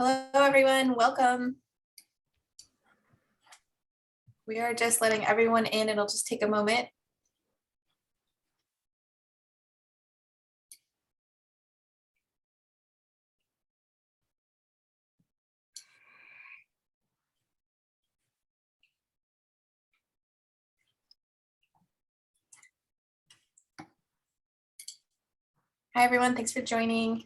Hello, everyone. Welcome. We are just letting everyone in. It'll just take a moment. Hi, everyone. Thanks for joining.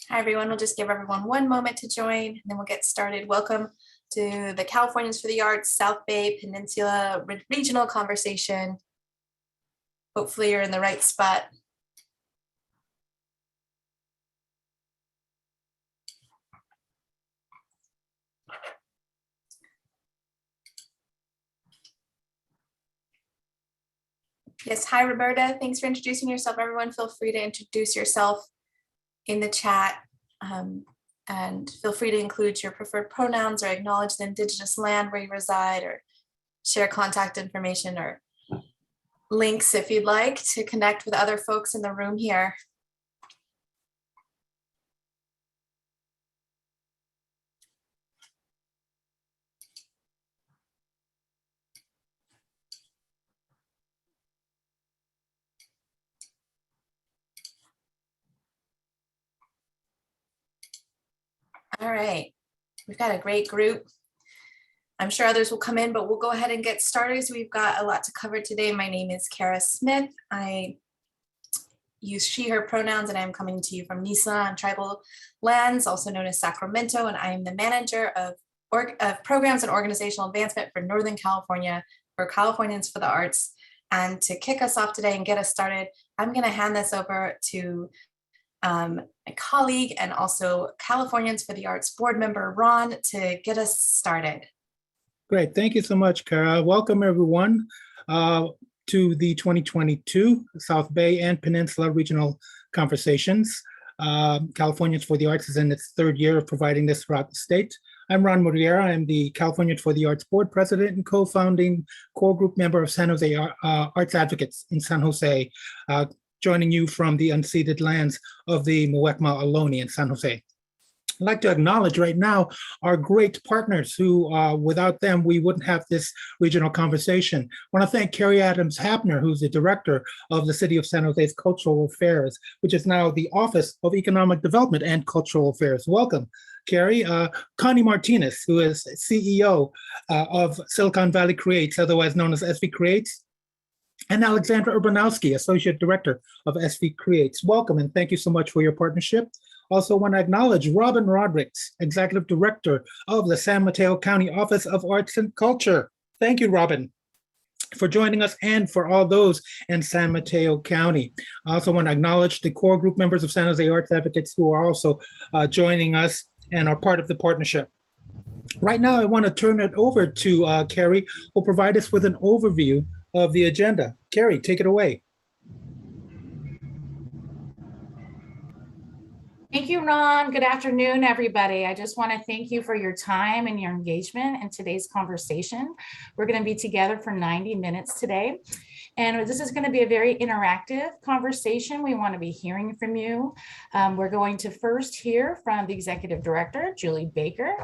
Hi, everyone. We'll just give everyone one moment to join, and then we'll get started. Welcome to the Californians for the Arts, South Bay Peninsula Regional Conversation. Hopefully you're in the right spot. Yes, hi, Roberta. Thanks for introducing yourself. Everyone, feel free to introduce yourself in the chat, and feel free to include your preferred pronouns or acknowledge the Indigenous land where you reside, or share contact information or links if you'd like to connect with other folks in the room here. All right, we've got a great group. I'm sure others will come in, but we'll go ahead and get started. So we've got a lot to cover today. My name is Carrie Smith. I use she, her pronouns, and I'm coming to you from Peninsula on tribal lands, also known as Sacramento, and I am the manager of programs and organizational advancement for Northern California for Californians for the Arts. And to kick us off today and get us started, I'm going to hand this over to my colleague and also Californians for the Arts board member, Ron, to get us started. Great. Thank you so much, Cara. Welcome, everyone, to the 2022 South Bay and Peninsula Regional Conversations. Californians for the Arts is in its third year of providing this throughout the state. I'm Ron Murriera. I'm the Californians for the Arts board president and co-founding core group member of San Jose Arts Advocates in San Jose, joining you from the unceded lands of the Muwekma Ohlone in San Jose. I'd like to acknowledge right now our great partners who, without them, we wouldn't have this regional conversation. I want to thank Carrie Adams Hackner, who's the director of the City of San Jose's Cultural Affairs, which is now the Office of Economic Development and Cultural Affairs. Welcome, Carrie. Connie Martinez, who is CEO of Silicon Valley Creates, otherwise known as SV Creates, and Alexandra Urbanowski, Associate Director of SV Creates. Welcome, and thank you so much for your partnership. Also want to acknowledge Robin Rodrigues, Executive Director of the San Mateo County Office of Arts and Culture. Thank you, Robin, for joining us and for all those in San Mateo County. I also want to acknowledge the core group members of San Jose Arts Advocates who are also joining us and are part of the partnership. Right now, I want to turn it over to Carrie, who will provide us with an overview of the agenda. Carrie, take it away. Thank you, Ron. Good afternoon, everybody. I just want to thank you for your time and your engagement in today's conversation. We're going to be together for 90 minutes today. And this is going to be a very interactive conversation. We want to be hearing from you. We're going to first hear from the Executive Director, Julie Baker,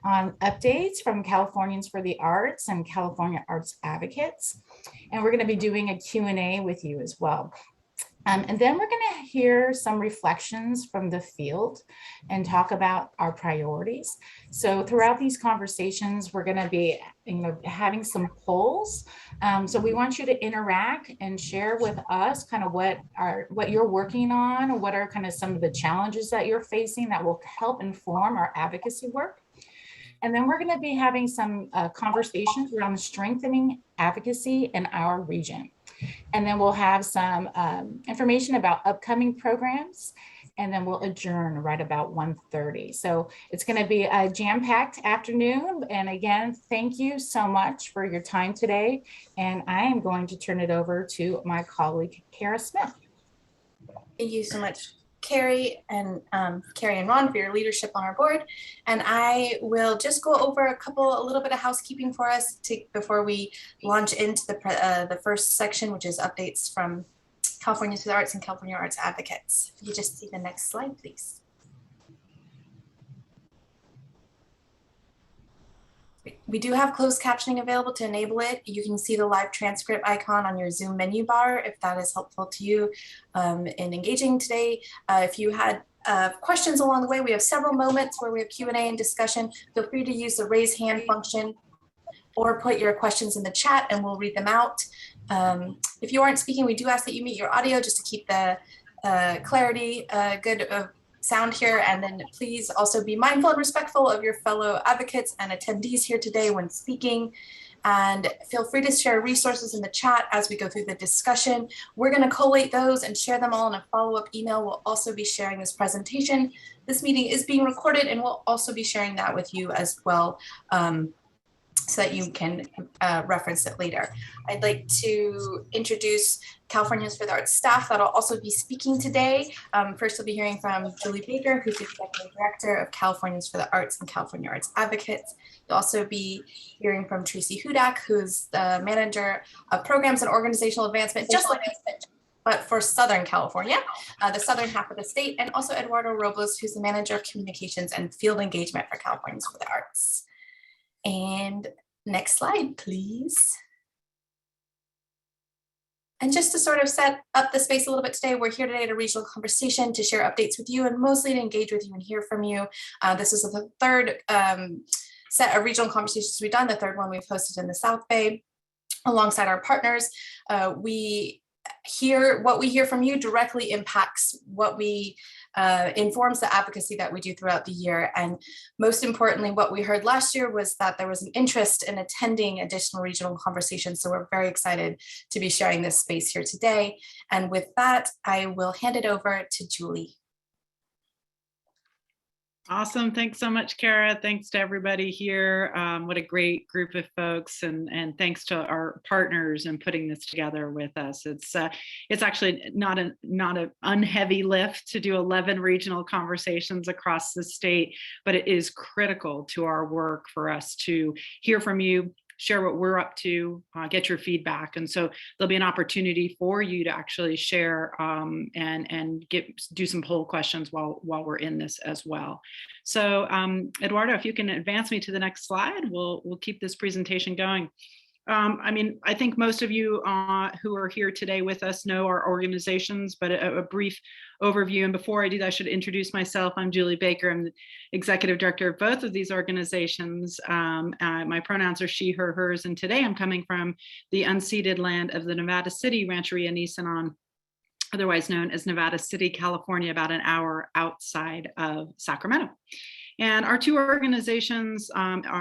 on updates from Californians for the Arts and California Arts Advocates. And we're going to be doing a Q&A with you as well. And then we're going to hear some reflections from the field and talk about our priorities. So throughout these conversations, we're going to be having some polls. So we want you to interact and share with us kind of what you're working on, or what are kind of some of the challenges that you're facing that will help inform our advocacy work. And then we're going to be having some conversations around strengthening advocacy in our region. And then we'll have some information about upcoming programs and then we'll adjourn right about 1:30. So it's going to be a jam-packed afternoon. And again, thank you so much for your time today. And I am going to turn it over to my colleague, Kara Smith. Thank you so much, Carrie and Ron, for your leadership on our board. And I will just go over a little bit of housekeeping for us before we launch into the first section, which is updates from Californians for the Arts and California Arts Advocates. If you just see the next slide, please. We do have closed captioning available to enable it. You can see the live transcript icon on your Zoom menu bar if that is helpful to you in engaging today. If you had questions along the way, we have several moments where we have Q&A and discussion. Feel free to use the raise hand function or put your questions in the chat and we'll read them out. If you aren't speaking, we do ask that you mute your audio just to keep the clarity good sound here. And then please also be mindful and respectful of your fellow advocates and attendees here today when speaking. And feel free to share resources in the chat as we go through the discussion. We're going to collate those and share them all in a follow-up email. We'll also be sharing this presentation. This meeting is being recorded and we'll also be sharing that with you as well, so that you can reference it later. I'd like to introduce Californians for the Arts staff that'll also be speaking today. First, we'll be hearing from Julie Baker, who's the Executive Director of Californians for the Arts and California Arts Advocates. You'll also be hearing from Tracy Hudak, who's the Manager of Programs and Organizational Advancement, just like but for Southern California, the southern half of the state, and also Eduardo Robles, who's the Manager of Communications and Field Engagement for Californians for the Arts. And next slide, please. And just to sort of set up the space a little bit today, we're here today at a regional conversation to share updates with you and mostly to engage with you and hear from you. This is the third set of regional conversations we've done, the third one we've hosted in the South Bay alongside our partners. What we hear from you directly impacts what we informs the advocacy that we do throughout the year. And most importantly, what we heard last year was that there was an interest in attending additional regional conversations. So we're very excited to be sharing this space here today. And with that, I will hand it over to Julie. Awesome. Thanks so much, Kara. Thanks to everybody here. What a great group of folks, and thanks to our partners in putting this together with us. It's actually not an unheavy lift to do 11 regional conversations across the state, but it is critical to our work for us to hear from you, share what we're up to, get your feedback. And so there'll be an opportunity for you to actually share and do some poll questions while we're in this as well. So Eduardo, if you can advance me to the next slide, we'll keep this presentation going. I think most of you who are here today with us know our organizations, but a brief overview. And before I do that, I should introduce myself. I'm Julie Baker. I'm the Executive Director of both of these organizations. My pronouns are she, her, hers, and today I'm coming from the unceded land of the Nevada City Rancheria Nisenan, otherwise known as Nevada City, California, about an hour outside of Sacramento. And our two organizations,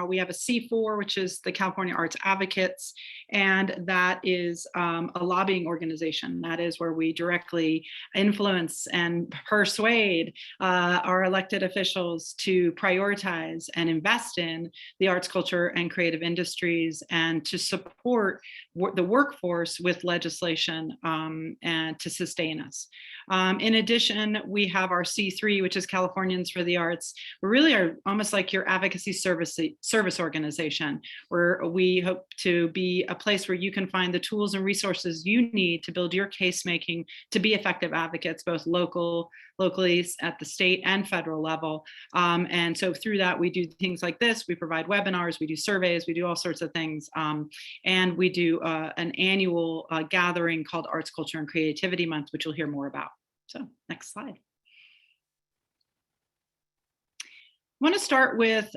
we have a C4, which is the California Arts Advocates, and that is a lobbying organization. That is where we directly influence and persuade our elected officials to prioritize and invest in the arts, culture, and creative industries, and to support the workforce with legislation and to sustain us. In addition, we have our C3, which is Californians for the Arts. We really are almost like your advocacy service organization, where we hope to be a place where you can find the tools and resources you need to build your case making to be effective advocates, both locally at the state and federal level. And so through that, we do things like this. We provide webinars, we do surveys, we do all sorts of things. And we do an annual gathering called Arts, Culture, and Creativity Month, which you'll hear more about. So next slide. I want to start with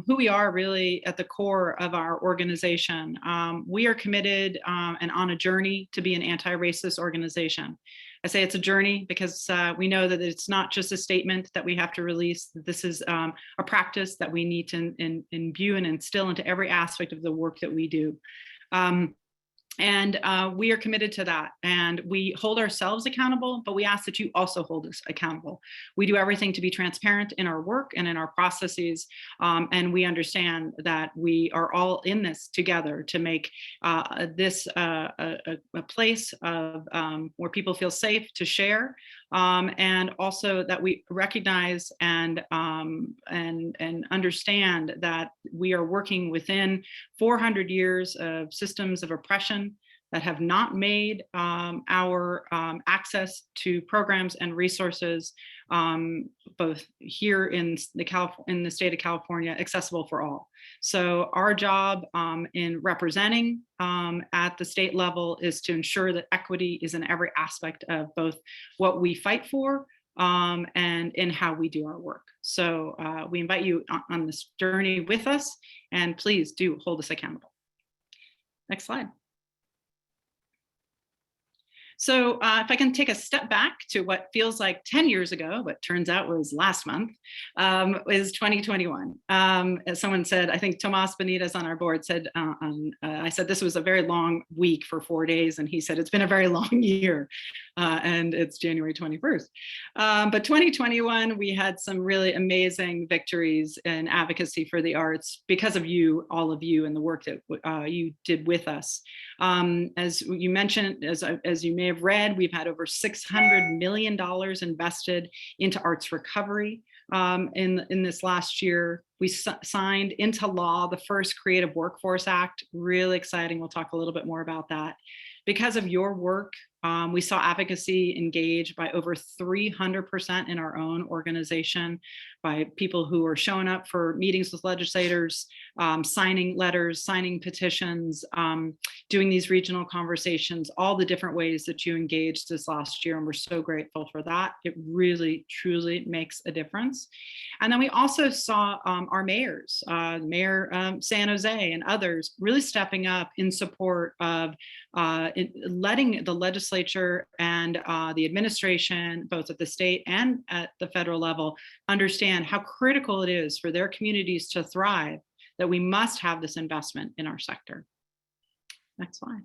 who we are really at the core of our organization. We are committed and on a journey to be an anti-racist organization. I say it's a journey because we know that it's not just a statement that we have to release. This is a practice that we need to imbue and instill into every aspect of the work that we do. And we are committed to that. And we hold ourselves accountable, but we ask that you also hold us accountable. We do everything to be transparent in our work and in our processes. And we understand that we are all in this together to make this a place of where people feel safe to share. And also that we recognize and understand that we are working within 400 years of systems of oppression that have not made our access to programs and resources, both here in the state of California, accessible for all. So our job in representing at the state level is to ensure that equity is in every aspect of both what we fight for and in how we do our work. So we invite you on this journey with us, and please do hold us accountable. Next slide. So if I can take a step back to what feels like 10 years ago, but turns out was last month, is 2021. As someone said, I think Tomas Benitez on our board said, I said this was a very long week for 4 days, and he said it's been a very long year, and it's January 21st. But 2021, we had some really amazing victories in advocacy for the arts because of you, all of you, and the work that you did with us. As you mentioned, as you may have read, we've had over $600 million invested into arts recovery in this last year. We signed into law the first Creative Workforce Act, really exciting. We'll talk a little bit more about that. Because of your work, we saw advocacy engage by over 300% in our own organization, by people who are showing up for meetings with legislators, signing letters, signing petitions, doing these regional conversations, all the different ways that you engaged this last year. And we're so grateful for that. It really, truly makes a difference. And then we also saw our mayors, Mayor San Jose and others really stepping up in support of letting the legislature and the administration, both at the state and at the federal level, understand how critical it is for their communities to thrive, that we must have this investment in our sector. Next slide.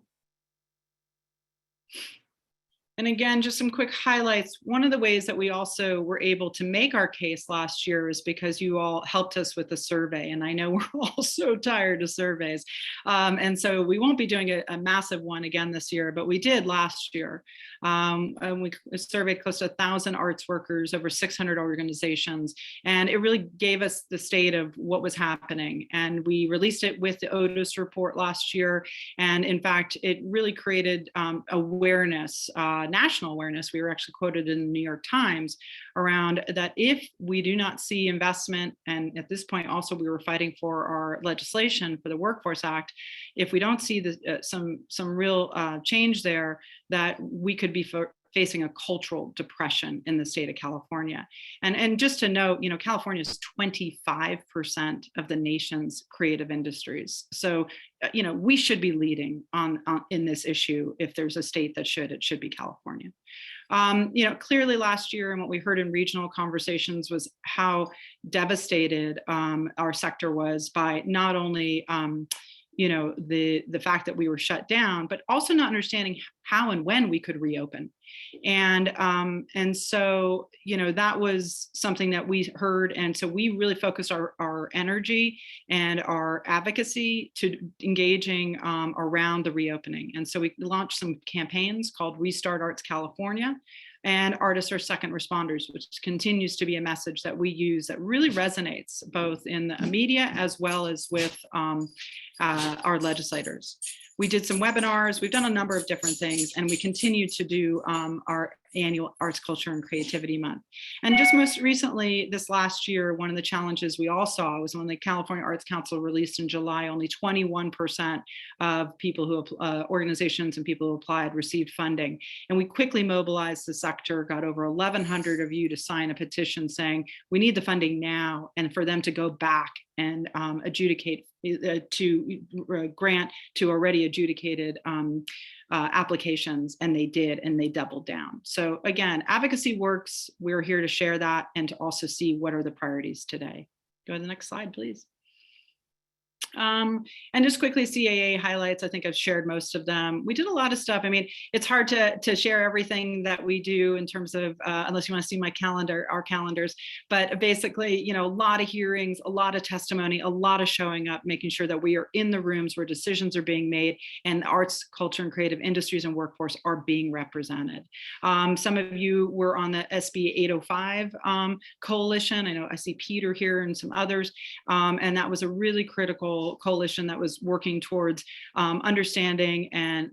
And again, just some quick highlights. One of the ways that we also were able to make our case last year is because you all helped us with the survey. And I know we're all so tired of surveys. And so we won't be doing a massive one again this year, but we did last year. And we surveyed close to 1,000 arts workers, over 600 organizations. And it really gave us the state of what was happening. And we released it with the Otis report last year. And in fact, it really created awareness, national awareness. We were actually quoted in the New York Times around that if we do not see investment, and at this point also we were fighting for our legislation for the Workforce Act, if we don't see some real change there, that we could be facing a cultural depression in the state of California. And just to note, California is 25% of the nation's creative industries. So, we should be leading in this issue. If there's a state that it should be California. Clearly last year, and what we heard in regional conversations was how devastated our sector was by not only the fact that we were shut down, but also not understanding how and when we could reopen. And so, that was something that we heard. And so we really focused our energy and our advocacy to engaging around the reopening. And so we launched some campaigns called Restart Arts California and Artists Are Second Responders, which continues to be a message that we use that really resonates both in the media as well as with our legislators. We did some webinars, we've done a number of different things, and we continue to do our annual Arts, Culture, and Creativity Month. And just most recently, this last year, one of the challenges we all saw was when the California Arts Council released in July, only 21% of people who, organizations and people who applied received funding. And we quickly mobilized the sector, got over 1,100 of you to sign a petition saying, we need the funding now, and for them to go back and adjudicate to grant to already adjudicated applications, and they did, and they doubled down. So again, advocacy works. We're here to share that and to also see what are the priorities today. Go to the next slide, please. And just quickly, CAA highlights, I think I've shared most of them. We did a lot of stuff. I mean, it's hard to share everything that we do in terms of, unless you want to see my calendar, our calendars, but basically, you know, a lot of hearings, a lot of testimony, a lot of showing up, making sure that we are in the rooms where decisions are being made and arts, culture, and creative industries and workforce are being represented. Some of you were on the SB 805 coalition. I know I see Peter here and some others, and that was a really critical coalition that was working towards understanding and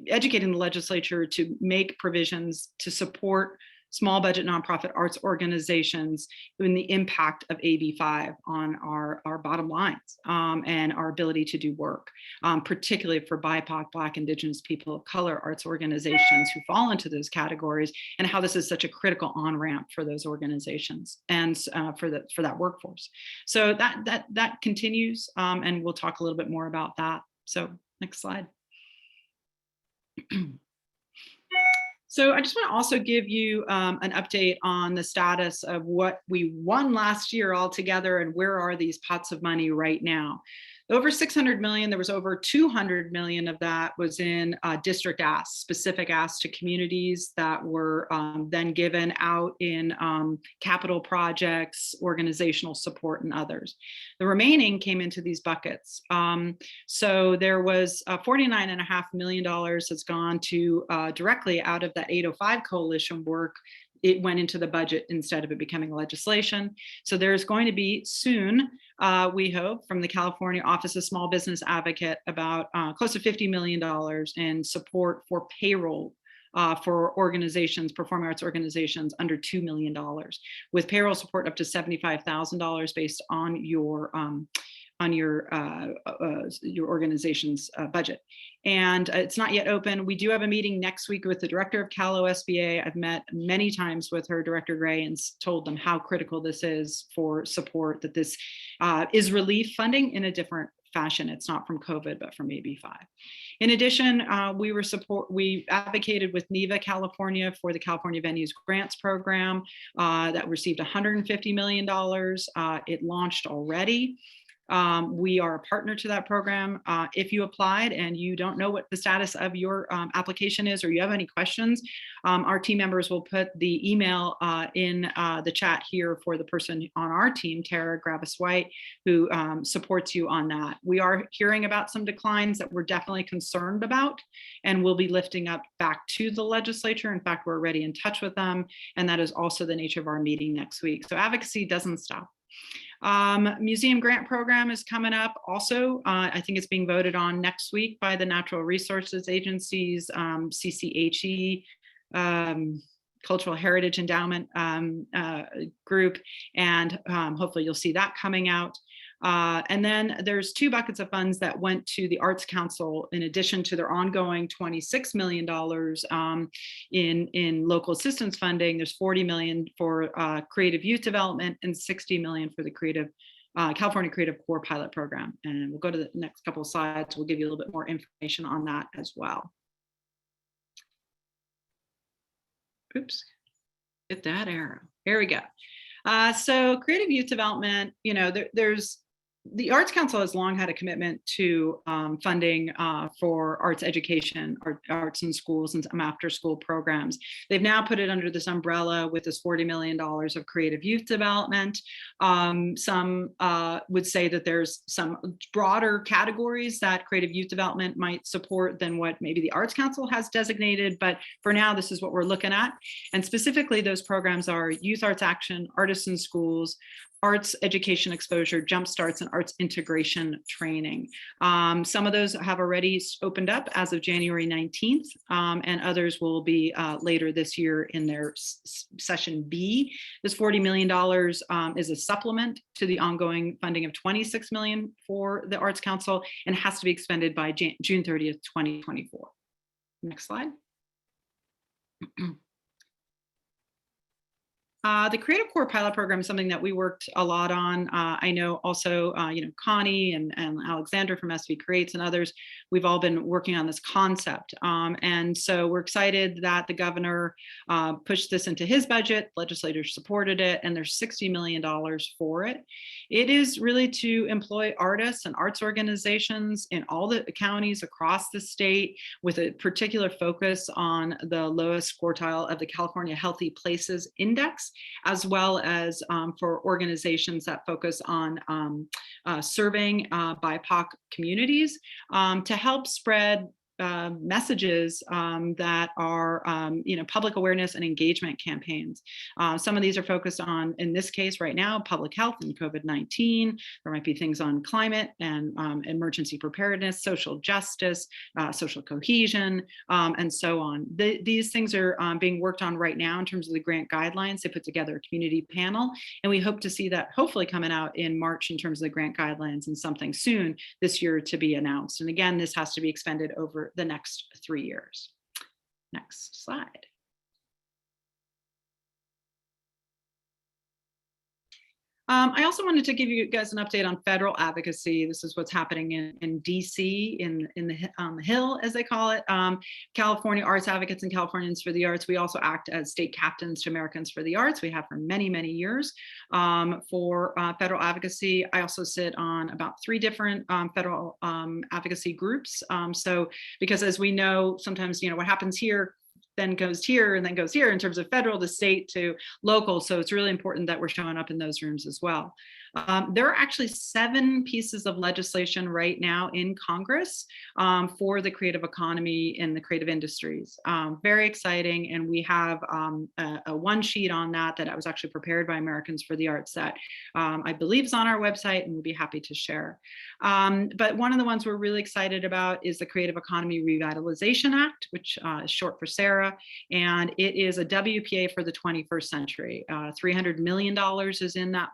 educating the legislature to make provisions to support small budget nonprofit arts organizations in the impact of AB 5 on our bottom lines and our ability to do work, particularly for BIPOC, Black, Indigenous people of color arts organizations who fall into those categories, and how this is such a critical on-ramp for those organizations and for that workforce. So that continues, and we'll talk a little bit more about that. So next slide. So I just want to also give you an update on the status of what we won last year altogether and where are these pots of money right now. Over 600 million, there was over 200 million of that was in district asks, specific asks to communities that were then given out in capital projects, organizational support, and others. The remaining came into these buckets. So there was $49.5 million has gone to directly out of that 805 coalition work. It went into the budget instead of it becoming legislation. So there's going to be soon, we hope, from the California Office of Small Business Advocate about close to $50 million in support for payroll for organizations, performing arts organizations under $2 million, with payroll support up to $75,000 based on your organization's budget. And it's not yet open. We do have a meeting next week with the director of Cal OSBA. I've met many times with her, Director Gray, and told them how critical this is for support, that this is relief funding in a different fashion. It's not from COVID, but from AB 5. In addition, we advocated with NEVA California for the California Venues Grants Program that received $150 million. It launched already. We are a partner to that program. If you applied and you don't know what the status of your application is, or you have any questions, our team members will put the email in the chat here for the person on our team, Tara Gravis-White, who supports you on that. We are hearing about some declines that we're definitely concerned about, and we'll be lifting up back to the legislature. In fact, we're already in touch with them, and that is also the nature of our meeting next week. So advocacy doesn't stop. Museum grant program is coming up also. I think it's being voted on next week by the Natural Resources Agency's CCHE, Cultural Heritage Endowment group, and hopefully you'll see that coming out. And then there's 2 buckets of funds that went to the Arts Council in addition to their ongoing $26 million in local assistance funding. There's $40 million for creative youth development and $60 million for the California Creative Core Pilot Program. And we'll go to the next couple of slides. We'll give you a little bit more information on that as well. Oops, hit that arrow. Here we go. So creative youth development, you know, the Arts Council has long had a commitment to funding for arts education, arts in schools and some after school programs. They've now put it under this umbrella with this $40 million of creative youth development. Some would say that there's some broader categories that creative youth development might support than what maybe the Arts Council has designated, but for now, this is what we're looking at. And specifically, those programs are Youth Arts Action, Artists in Schools, Arts Education Exposure, Jump Starts, and Arts Integration Training. Some of those have already opened up as of January 19th, and others will be later this year in their session B. This $40 million is a supplement to the ongoing funding of $26 million for the Arts Council, and has to be expended by June 30th, 2024. Next slide. The Creative Core pilot program is something that we worked a lot on. I know also, Connie and Alexander from SV Creates and others, we've all been working on this concept. And so we're excited that the governor pushed this into his budget, legislators supported it, and there's $60 million for it. It is really to employ artists and arts organizations in all the counties across the state with a particular focus on the lowest quartile of the California Healthy Places Index, as well as for organizations that focus on serving BIPOC communities to help spread messages that are, public awareness and engagement campaigns. Some of these are focused on, in this case right now, public health and COVID-19. There might be things on climate and emergency preparedness, social justice, social cohesion, and so on. These things are being worked on right now in terms of the grant guidelines. They put together a community panel, and we hope to see that hopefully coming out in March in terms of the grant guidelines, and something soon this year to be announced. And again, this has to be expended over the next 3 years. Next slide. I also wanted to give you guys an update on federal advocacy. This is what's happening in DC, on the Hill, as they call it. California Arts Advocates and Californians for the Arts. We also act as state captains to Americans for the Arts. We have for many, many years for federal advocacy. I also sit on about 3 different federal advocacy groups. So, because as we know, sometimes, what happens here then goes here and then goes here in terms of federal to state to local. So it's really important that we're showing up in those rooms as well. There are actually 7 pieces of legislation right now in Congress for the creative economy and the creative industries. Very exciting. And we have a one sheet on that was actually prepared by Americans for the Arts that I believe is on our website, and we'll be happy to share. But one of the ones we're really excited about is the Creative Economy Revitalization Act, which is short for SARA. And it is a WPA for the 21st century. $300 million is in that,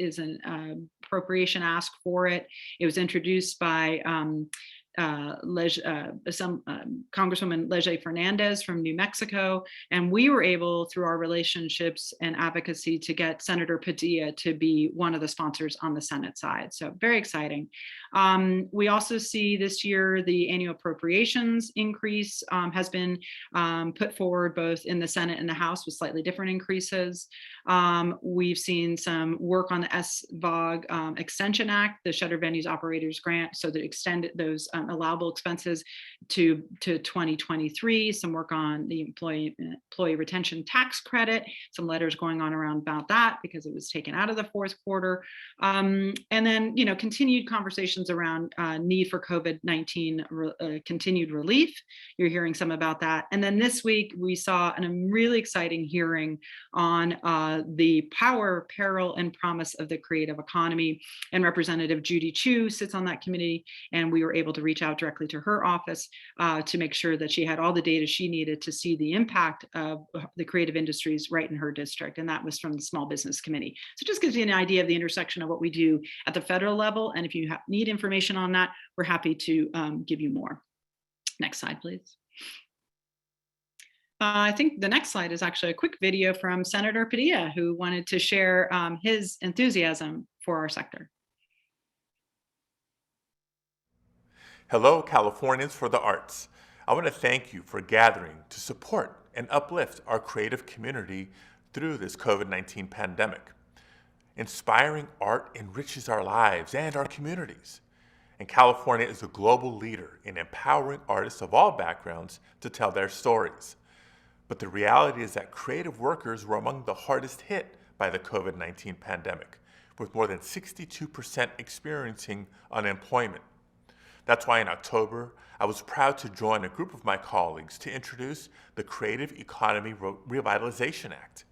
is an appropriation ask for it. It was introduced by Congresswoman Leger Fernandez from New Mexico, and we were able, through our relationships and advocacy, to get Senator Padilla to be one of the sponsors on the Senate side. So very exciting. We also see this year the annual appropriations increase has been put forward both in the Senate and the House with slightly different increases. We've seen some work on the SVOG Extension Act, the Shutter Venues Operators Grant, so that extended those allowable expenses to 2023, some work on the employee retention tax credit, some letters going on around about that because it was taken out of the fourth quarter. And then, continued conversations around need for COVID-19 continued relief. You're hearing some about that. And then this week, we saw a really exciting hearing on the power, peril, and promise of the creative economy. And Representative Judy Chu sits on that committee, and we were able to reach out directly to her office to make sure that she had all the data she needed to see the impact of the creative industries right in her district. And that was from the Small Business Committee. So it just gives you an idea of the intersection of what we do at the federal level. And if you need information on that, we're happy to give you more. Next slide, please. I think the next slide is actually a quick video from Senator Padilla, who wanted to share his enthusiasm for our sector. Hello, Californians for the Arts. I want to thank you for gathering to support and uplift our creative community through this COVID-19 pandemic. Inspiring art enriches our lives and our communities. And California is a global leader in empowering artists of all backgrounds to tell their stories. But the reality is that creative workers were among the hardest hit by the COVID-19 pandemic, with more than 62% experiencing unemployment. That's why in October, I was proud to join a group of my colleagues to introduce the Creative Economy Revitalization Act.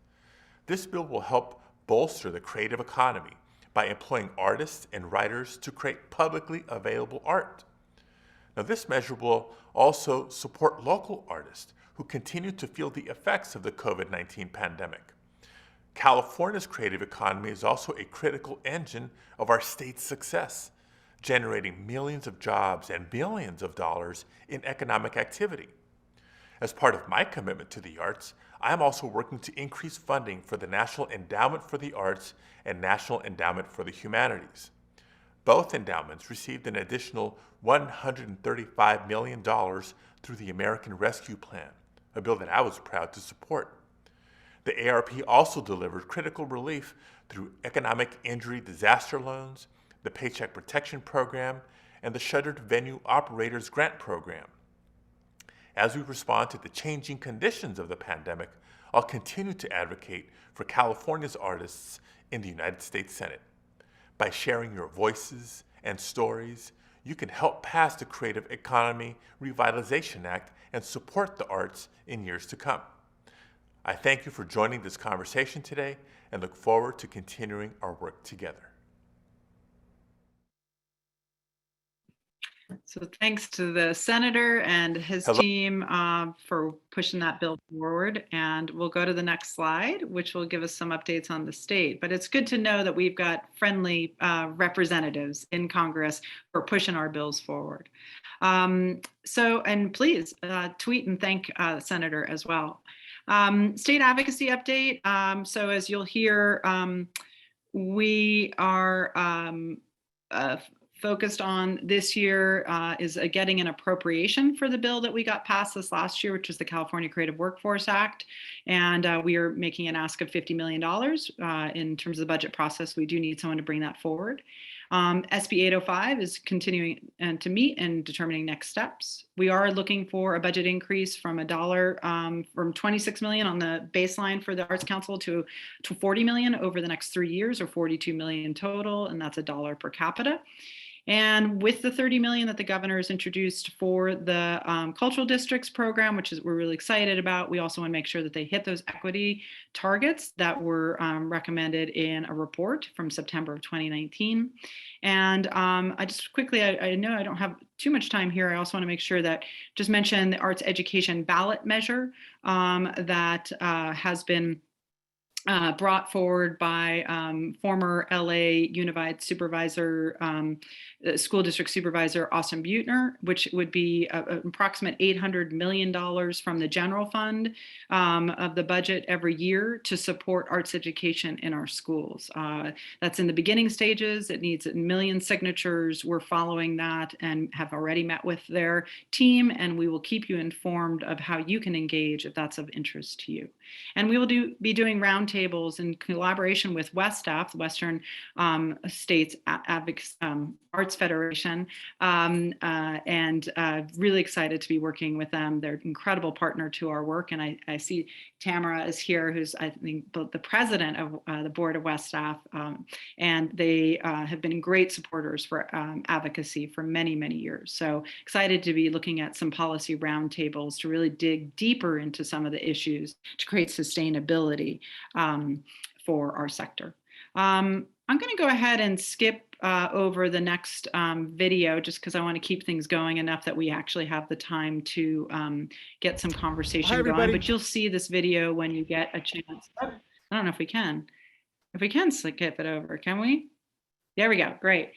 This bill will help bolster the creative economy by employing artists and writers to create publicly available art. Now, this measure will also support local artists who continue to feel the effects of the COVID-19 pandemic. California's creative economy is also a critical engine of our state's success, generating millions of jobs and billions of dollars in economic activity. As part of my commitment to the arts, I am also working to increase funding for the National Endowment for the Arts and National Endowment for the Humanities. Both endowments received an additional $135 million through the American Rescue Plan, a bill that I was proud to support. The ARP also delivered critical relief through economic injury disaster loans, the Paycheck Protection Program, and the Shuttered Venue Operators Grant Program. As we respond to the changing conditions of the pandemic, I'll continue to advocate for California's artists in the United States Senate. By sharing your voices and stories, you can help pass the Creative Economy Revitalization Act and support the arts in years to come. I thank you for joining this conversation today and look forward to continuing our work together. So thanks to the senator and his team for pushing that bill forward. And we'll go to the next slide, which will give us some updates on the state. But it's good to know that we've got friendly representatives in Congress for pushing our bills forward. And please tweet and thank the senator as well. State advocacy update. So as you'll hear, we are focused on this year is getting an appropriation for the bill that we got passed this last year, which is the California Creative Workforce Act. And we are making an ask of $50 million in terms of the budget process. We do need someone to bring that forward. SB 805 is continuing to meet and determining next steps. We are looking for a budget increase from from $26 million on the baseline for the Arts Council to $40 million over the next 3 years, or $42 million total, and that's $1 per capita. And with the $30 million that the governor has introduced for the cultural districts program, which is we're really excited about, we also want to make sure that they hit those equity targets that were recommended in a report from September of 2019. And I just quickly, I know I don't have too much time here. I also want to make sure that just mention the arts education ballot measure that has been brought forward by former LA Unified Supervisor, School District Supervisor Austin Butner, which would be an approximate $800 million from the general fund of the budget every year to support arts education in our schools. That's in the beginning stages. It needs a million signatures. We're following that and have already met with their team, and we will keep you informed of how you can engage if that's of interest to you. And we will be doing roundtables in collaboration with WESTAF, the Western States Arts Federation, and really excited to be working with them. They're an incredible partner to our work. And I see Tamara is here, who's, I think, the president of the board of WESTAF, and they have been great supporters for advocacy for many, many years. So excited to be looking at some policy roundtables to really dig deeper into some of the issues to create sustainability for our sector. I'm going to go ahead and skip over the next video just because I want to keep things going enough that we actually have the time to get some conversation going. But you'll see this video when you get a chance. Oh, I don't know if we can. If we can skip it over, can we? There we go. Great.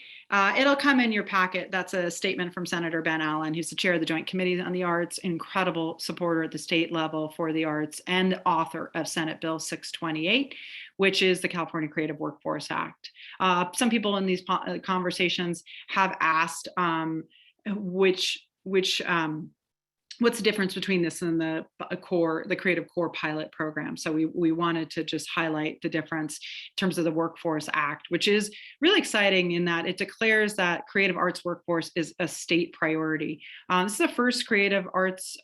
It'll come in your packet. That's a statement from Senator Ben Allen, who's the chair of the Joint Committee on the Arts, incredible supporter at the state level for the arts, and author of Senate Bill 628, which is the California Creative Workforce Act. Some people in these conversations have asked what's the difference between this and the Creative Core pilot program? So we wanted to just highlight the difference in terms of the Workforce Act, which is really exciting in that it declares that creative arts workforce is a state priority. This is the first creative arts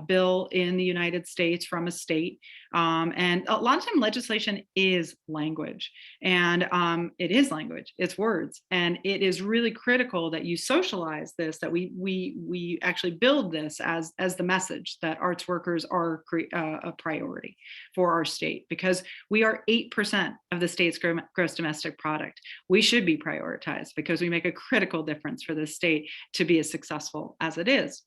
bill in the United States from a state. And a lot of time legislation is language, and it is language, it's words. And it is really critical that you socialize this, that we actually build this as the message that arts workers are a priority for our state, because we are 8% of the state's gross domestic product. We should be prioritized because we make a critical difference for the state to be as successful as it is.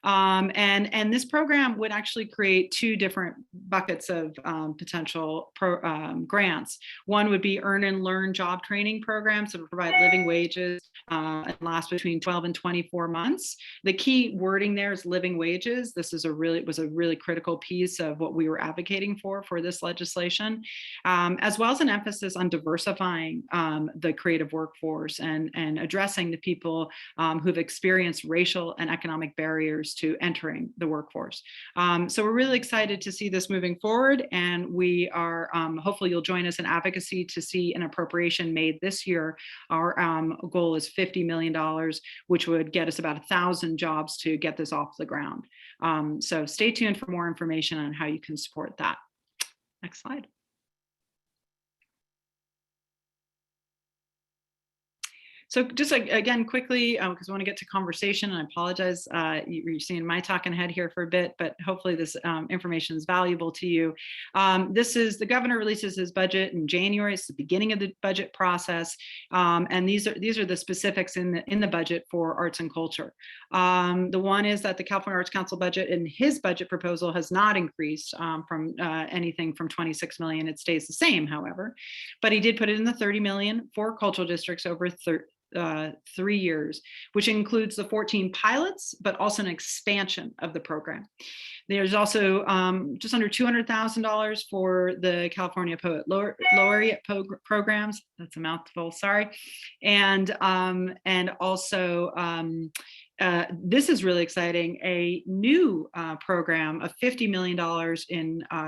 And this program would actually create two different buckets buckets of potential grants. One would be earn and learn job training programs that provide living wages and last between 12 and 24 months. The key wording there is living wages. This is was a really critical piece of what we were advocating for this legislation, as well as an emphasis on diversifying the creative workforce and addressing the people who've experienced racial and economic barriers to entering the workforce. So we're really excited to see this moving forward, and we are hopefully you'll join us in advocacy to see an appropriation made this year. Our goal is $50 million, which would get us about 1,000 jobs to get this off the ground. So stay tuned for more information on how you can support that. Next slide. So just again, quickly, because I want to get to conversation, and I apologize, you're seeing my talking head here for a bit, but hopefully this information is valuable to you. This is, the governor releases his budget in January. It's the beginning of the budget process. And these are the specifics in the budget for arts and culture. The one is that the California Arts Council budget in his budget proposal has not increased from anything from 26 million. It stays the same, however, but he did put it in the 30 million for cultural districts over 3 years, which includes the 14 pilots, but also an expansion of the program. There's also just under $200,000 for the California Poet Laureate programs. That's a mouthful, sorry. And also, this is really exciting, a new program of $50 million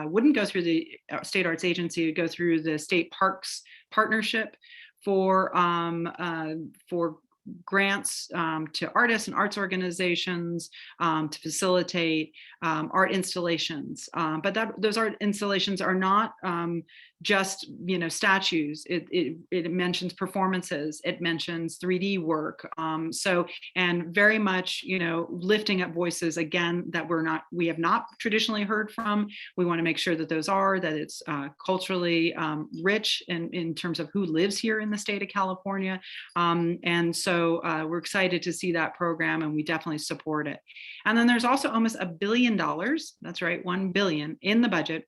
wouldn't go through the State Arts Agency, it would go through the State Parks Partnership for grants to artists and arts organizations to facilitate art installations. But those art installations are not just, statues. It mentions performances. It mentions 3D work. And very much, lifting up voices again that we have not traditionally heard from. We want to make sure that that it's culturally rich in terms of who lives here in the state of California. And so we're excited to see that program, and we definitely support it. And then there's also almost $1 billion, that's right, 1 billion in the budget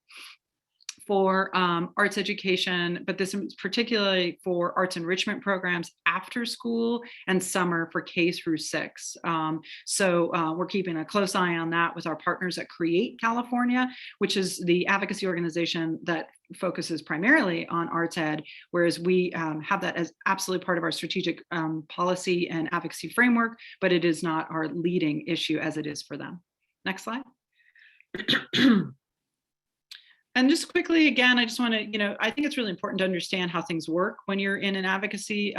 for arts education, but this is particularly for arts enrichment programs after school and summer for K through 6. So we're keeping a close eye on that with our partners at Create California, which is the advocacy organization that focuses primarily on arts ed, whereas we have that as absolutely part of our strategic policy and advocacy framework, but it is not our leading issue as it is for them. Next slide. And just quickly, again, I just want to, I think it's really important to understand how things work when you're in an advocacy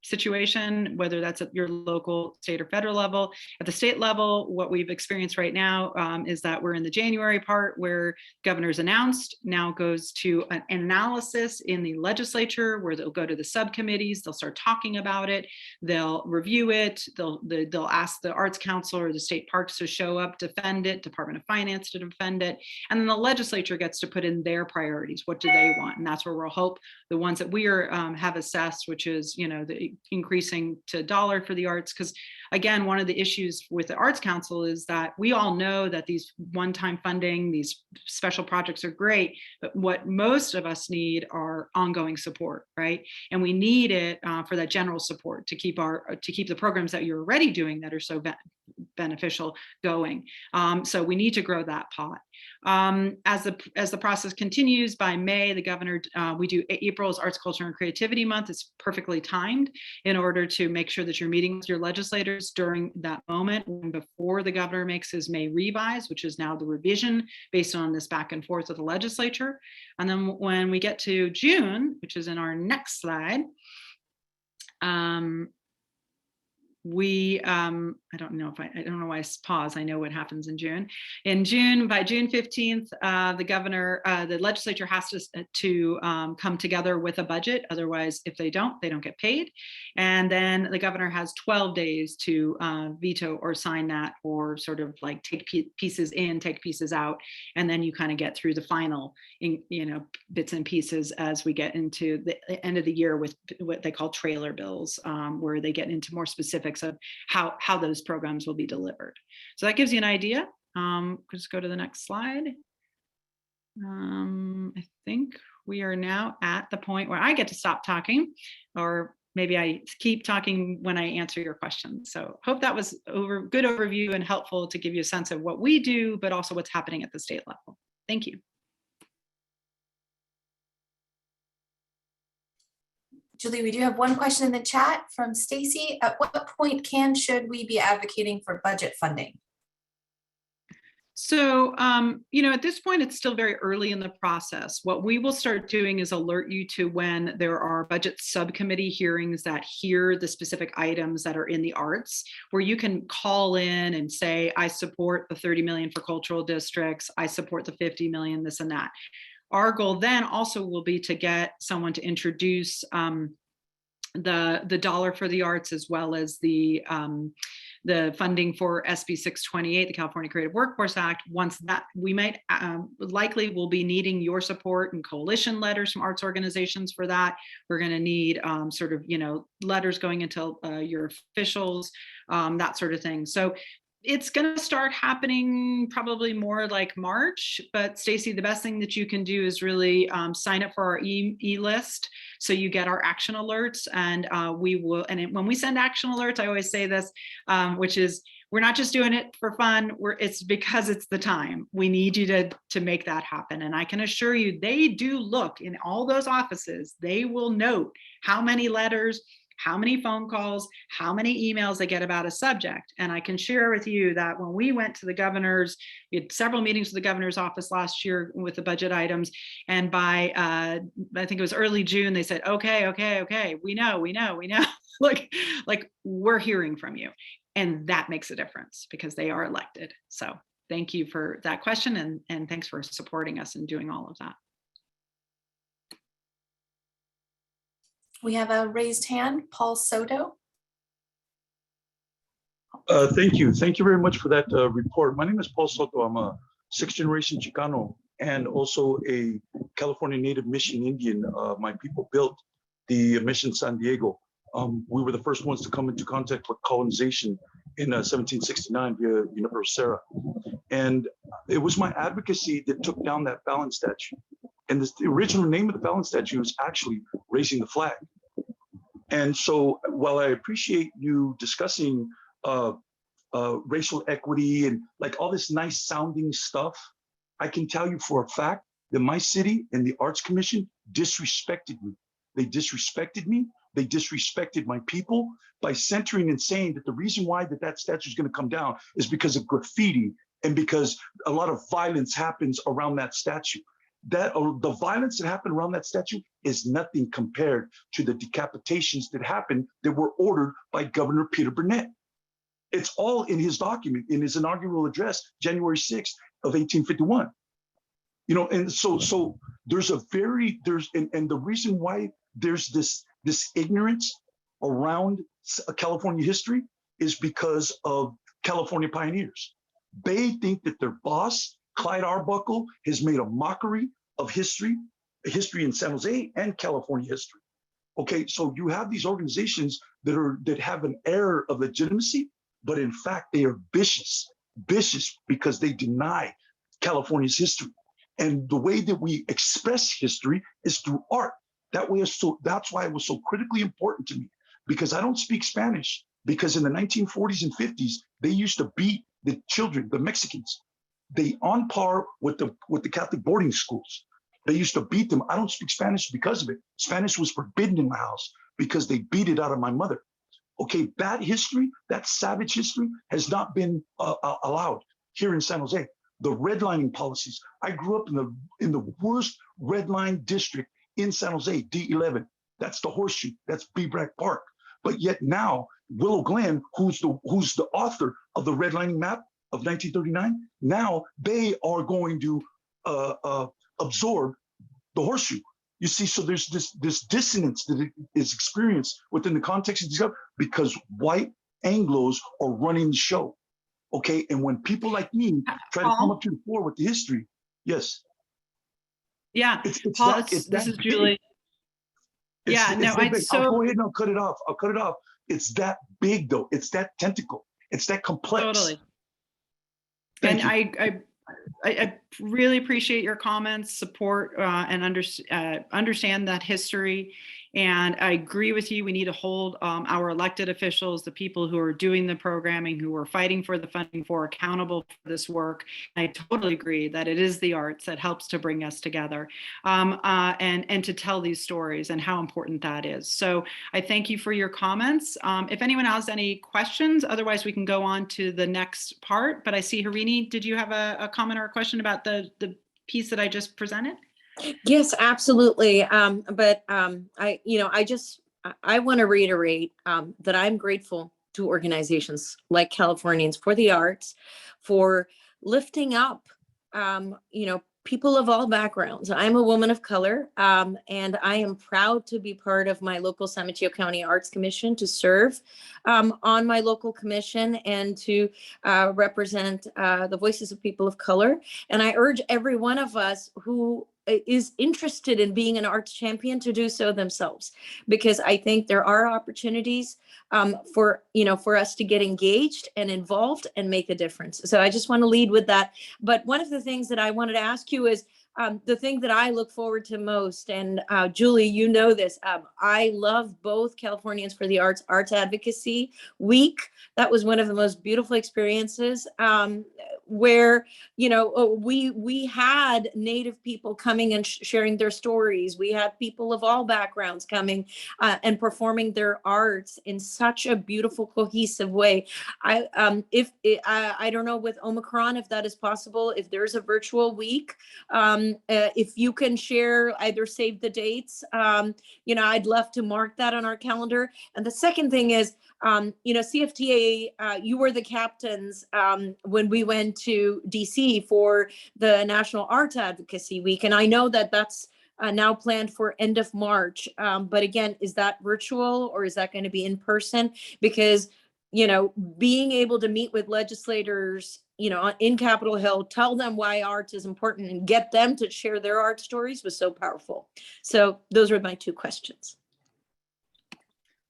situation, whether that's at your local, state, or federal level. At the state level, what we've experienced right now is that we're in the January part where governor's announced, now goes to an analysis in the legislature where they'll go to the subcommittees, they'll start talking about it, they'll review it, they'll ask the Arts Council or the state parks to show up, defend it, Department of Finance to defend it, and then the legislature gets to put in their priorities. What do they want? And that's where we'll hope the ones that we have assessed, which is, the increasing to $1 for the arts, because again, one of the issues with the Arts Council is that we all know that these one-time funding, these special projects are great, but what most of us need are ongoing support, right? And we need it for that general support to keep the programs that you're already doing that are so beneficial going. So we need to grow that pot. As the process continues, by May, the governor, we do April's Arts, Culture, and Creativity Month. It's perfectly timed in order to make sure that you're meeting with your legislators during that moment and before the governor makes his May revise, which is now the revision based on this back and forth with the legislature. And then when we get to June, which is in our next slide, I don't know why I pause. I know what happens in June. In June, by June 15th, the legislature has to come together with a budget. Otherwise, if they don't get paid. And then the governor has 12 days to veto or sign that, or sort of like take pieces in, take pieces out. And then you kind of get through the final, bits and pieces as we get into the end of the year with what they call trailer bills, where they get into more specifics of how those programs will be delivered. So that gives you an idea. Just go to the next slide. I think we are now at the point where I get to stop talking, or maybe I keep talking when I answer your questions. So hope that was good overview and helpful to give you a sense of what we do, but also what's happening at the state level. Thank you. Julie, we do have one question in the chat from Stacy. At what point should we be advocating for budget funding? So, at this point, it's still very early in the process. What we will start doing is alert you to when there are budget subcommittee hearings that hear the specific items that are in the arts, where you can call in and say, I support the 30 million for cultural districts. I support the 50 million, this and that. Our goal then also will be to get someone to introduce the dollar for the arts, as well as the funding for SB 628, the California Creative Workforce Act. Once that, we might likely will be needing your support and coalition letters from arts organizations for that. We're going to need letters going into your officials, that sort of thing. So it's going to start happening probably more like March, but Stacy, the best thing that you can do is really sign up for our e-list, so you get our action alerts, and we will. And when we send action alerts, I always say this, which is, we're not just doing it for fun. It's because it's the time. We need you to make that happen. And I can assure you, they do look in all those offices. They will note how many letters, how many phone calls, how many emails they get about a subject. And I can share with you that when we went to the governor's, we had several meetings with the governor's office last year with the budget items. And by, I think it was early June, they said, okay, we know. like we're hearing from you. And that makes a difference because they are elected. So thank you for that question. And thanks for supporting us and doing all of that. We have a raised hand, Paul Soto. Thank you. Thank you very much for that report. My name is Paul Soto. I'm a sixth generation Chicano and also a California Native Mission Indian. My people built the Mission San Diego. We were the first ones to come into contact with colonization in 1769 via Universera. And it was my advocacy that took down that Ballot statue. And the original name of the Ballot statue is actually raising the flag. And so while I appreciate you discussing racial equity and like all this nice sounding stuff, I can tell you for a fact that my city and the Arts Commission disrespected me. They disrespected me. They disrespected my people by centering and saying that the reason why that statue is going to come down is because of graffiti and because a lot of violence happens around that statue. The violence that happened around that statue is nothing compared to the decapitations that happened that were ordered by Governor Peter Burnett. It's all in his document, in his inaugural address, January 6th of 1851. And so there's and the reason why there's this ignorance around California history is because of California pioneers. They think that their boss, Clyde Arbuckle, has made a mockery of history in San Jose and California history. Okay, so you have these organizations that have an air of legitimacy, but in fact they are vicious because they deny California's history. And the way that we express history is through art. That's why it was so critically important to me, because I don't speak Spanish, because in the 1940s and 50s, they used to beat the children, the Mexicans. They on par with the Catholic boarding schools. They used to beat them. I don't speak Spanish because of it. Spanish was forbidden in my house because they beat it out of my mother. Okay, that history, that savage history has not been allowed here in San Jose. The redlining policies. I grew up in the worst redline district in San Jose, D11. That's the Horseshoe. That's Bebrack Park. But yet now, Willow Glen, who's the author of the redlining map of 1939, now they are going to absorb the Horseshoe. You see, so there's this dissonance that is experienced within the context of these because white Anglos are running the show. Okay, and when people like me try to come up to the fore with the history, yes. Yeah, it's Paul, this is Julie. I'll go ahead and I'll cut it off. It's that big though. It's that tentacle. It's that complex. Totally. And I really appreciate your comments, support, and understand that history. And I agree with you. We need to hold our elected officials, the people who are doing the programming, who are fighting for the funding for, accountable for this work. I totally agree that it is the arts that helps to bring us together, and to tell these stories and how important that is. So I thank you for your comments. If anyone has any questions, otherwise we can go on to the next part. But I see Harini, did you have a comment or a question about the piece that I just presented? Yes, absolutely. I want to reiterate that I'm grateful to organizations like Californians for the Arts for lifting up, people of all backgrounds. I'm a woman of color, and I am proud to be part of my local San Mateo County Arts Commission, to serve on my local commission and to represent the voices of people of color. And I urge every one of us who is interested in being an arts champion to do so themselves, because I think there are opportunities for us to get engaged and involved and make a difference. So I just want to lead with that. But one of the things that I wanted to ask you is the thing that I look forward to most, and Julie, you know this, I love both Californians for the Arts Advocacy Week. That was one of the most beautiful experiences, where we had Native people coming and sharing their stories. We had people of all backgrounds coming and performing their arts in such a beautiful, cohesive way. I don't know with Omicron if that is possible, if there's a virtual week. If you can share, either save the dates, I'd love to mark that on our calendar. And the second thing is, CFTA, you were the captains when we went to DC for the National Arts Advocacy Week. And I know that that's now planned for end of March. But again, is that virtual or is that going to be in person? Because being able to meet with legislators, in Capitol Hill, tell them why arts is important and get them to share their art stories was so powerful. So those are my two questions.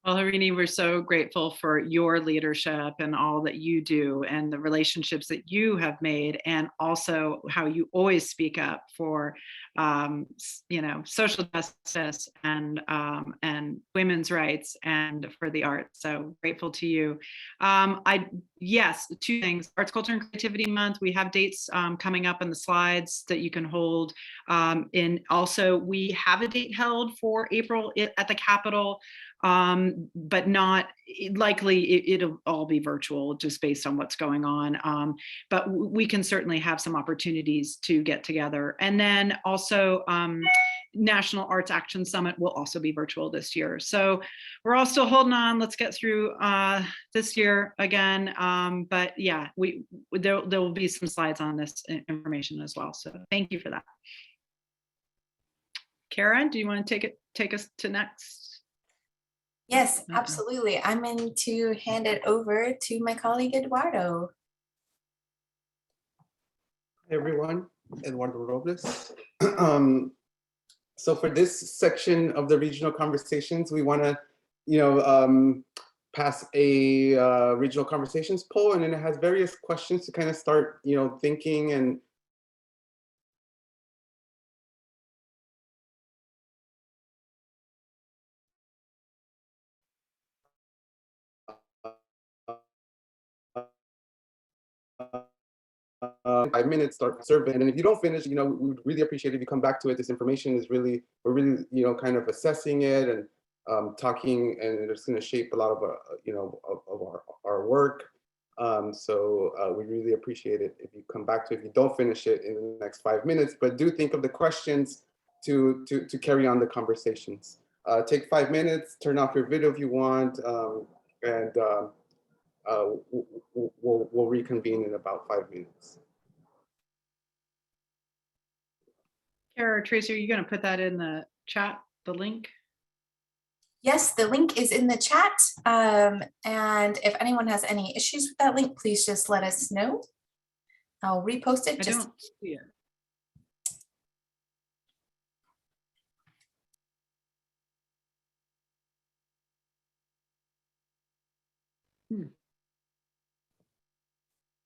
Well, Harini, we're so grateful for your leadership and all that you do and the relationships that you have made, and also how you always speak up for, social justice and women's rights and for the arts. So grateful to you. Yes, two things: Arts, Culture, and Creativity Month. We have dates coming up in the slides that you can hold. And also, we have a date held for April at the Capitol. But not likely, it'll all be virtual just based on what's going on. But we can certainly have some opportunities to get together. And then also National Arts Action Summit will also be virtual this year. So we're all still holding on. Let's get through this year again. But yeah, there will be some slides on this information as well. So thank you for that. Kara, do you want to take us to next? Yes, absolutely. I'm going to hand it over to my colleague, Eduardo. Hey everyone, Eduardo Robles. So for this section of the regional conversations, we want to, pass a regional conversations poll, and then it has various questions to kind of start, thinking and 5 minutes, start survey, and then if you don't finish, we would really appreciate if you come back to it. This information is we're really, kind of assessing it and talking, and it's going to shape a lot of, of our work. So we really appreciate it if you come back to it. If you don't finish it in the next 5 minutes, but do think of the questions to carry on the conversations. Take 5 minutes, turn off your video if you want, and we'll reconvene in about 5 minutes. Kara or Tracy, are you going to put that in the chat, the link? Yes, the link is in the chat. And if anyone has any issues with that link, please just let us know. I'll repost it. I don't see it.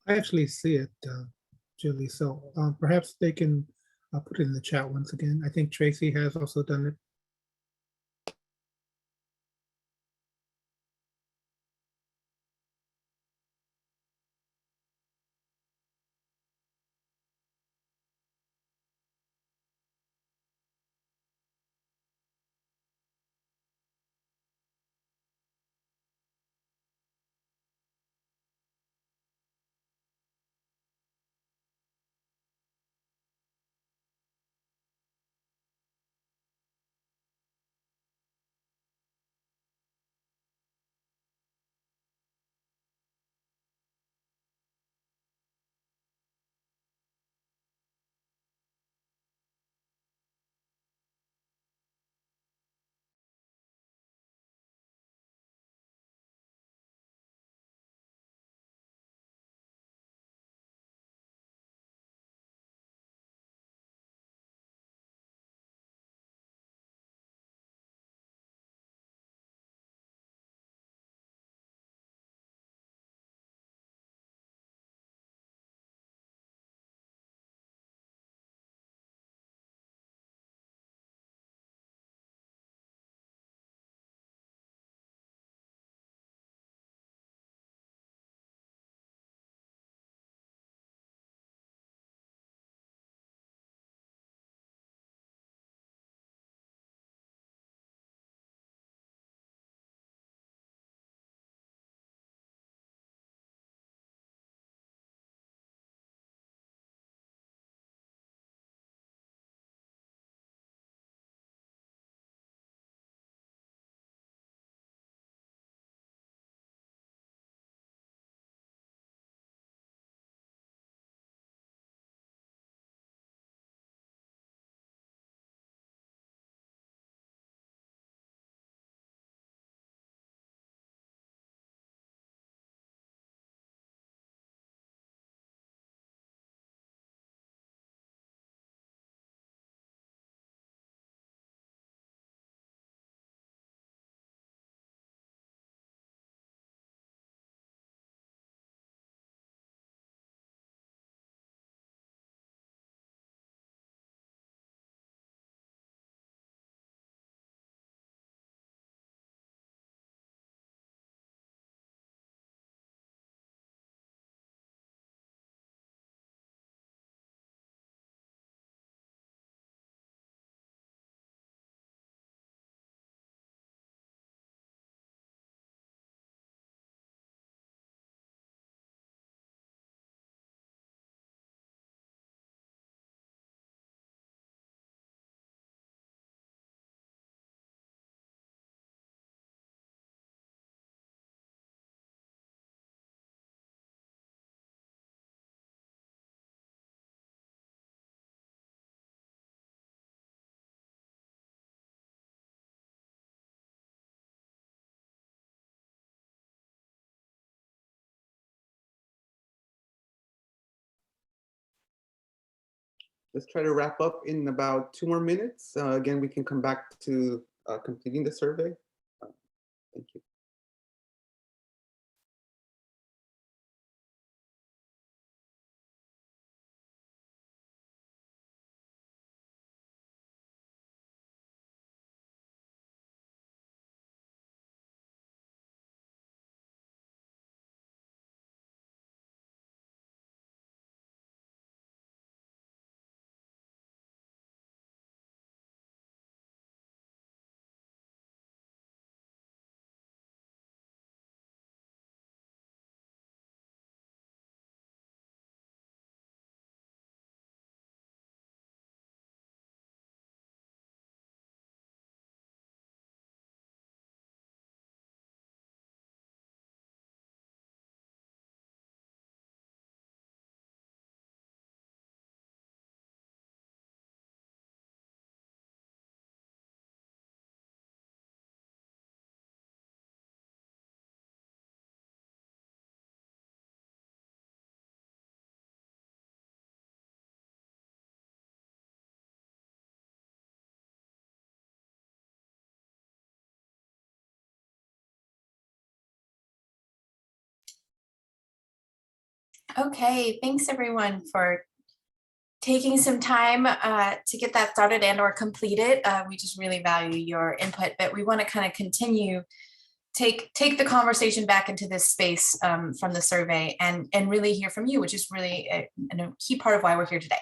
I actually see it. Julie. So perhaps they can put it in the chat once again. I think Tracy has also done it. Let's try to wrap up in about 2 more minutes. Again, we can come back to completing the survey. Thank you. Okay, thanks everyone for taking some time to get that started and or completed. We just really value your input, but we want to kind of continue, take the conversation back into this space from the survey and really hear from you, which is really a key part of why we're here today.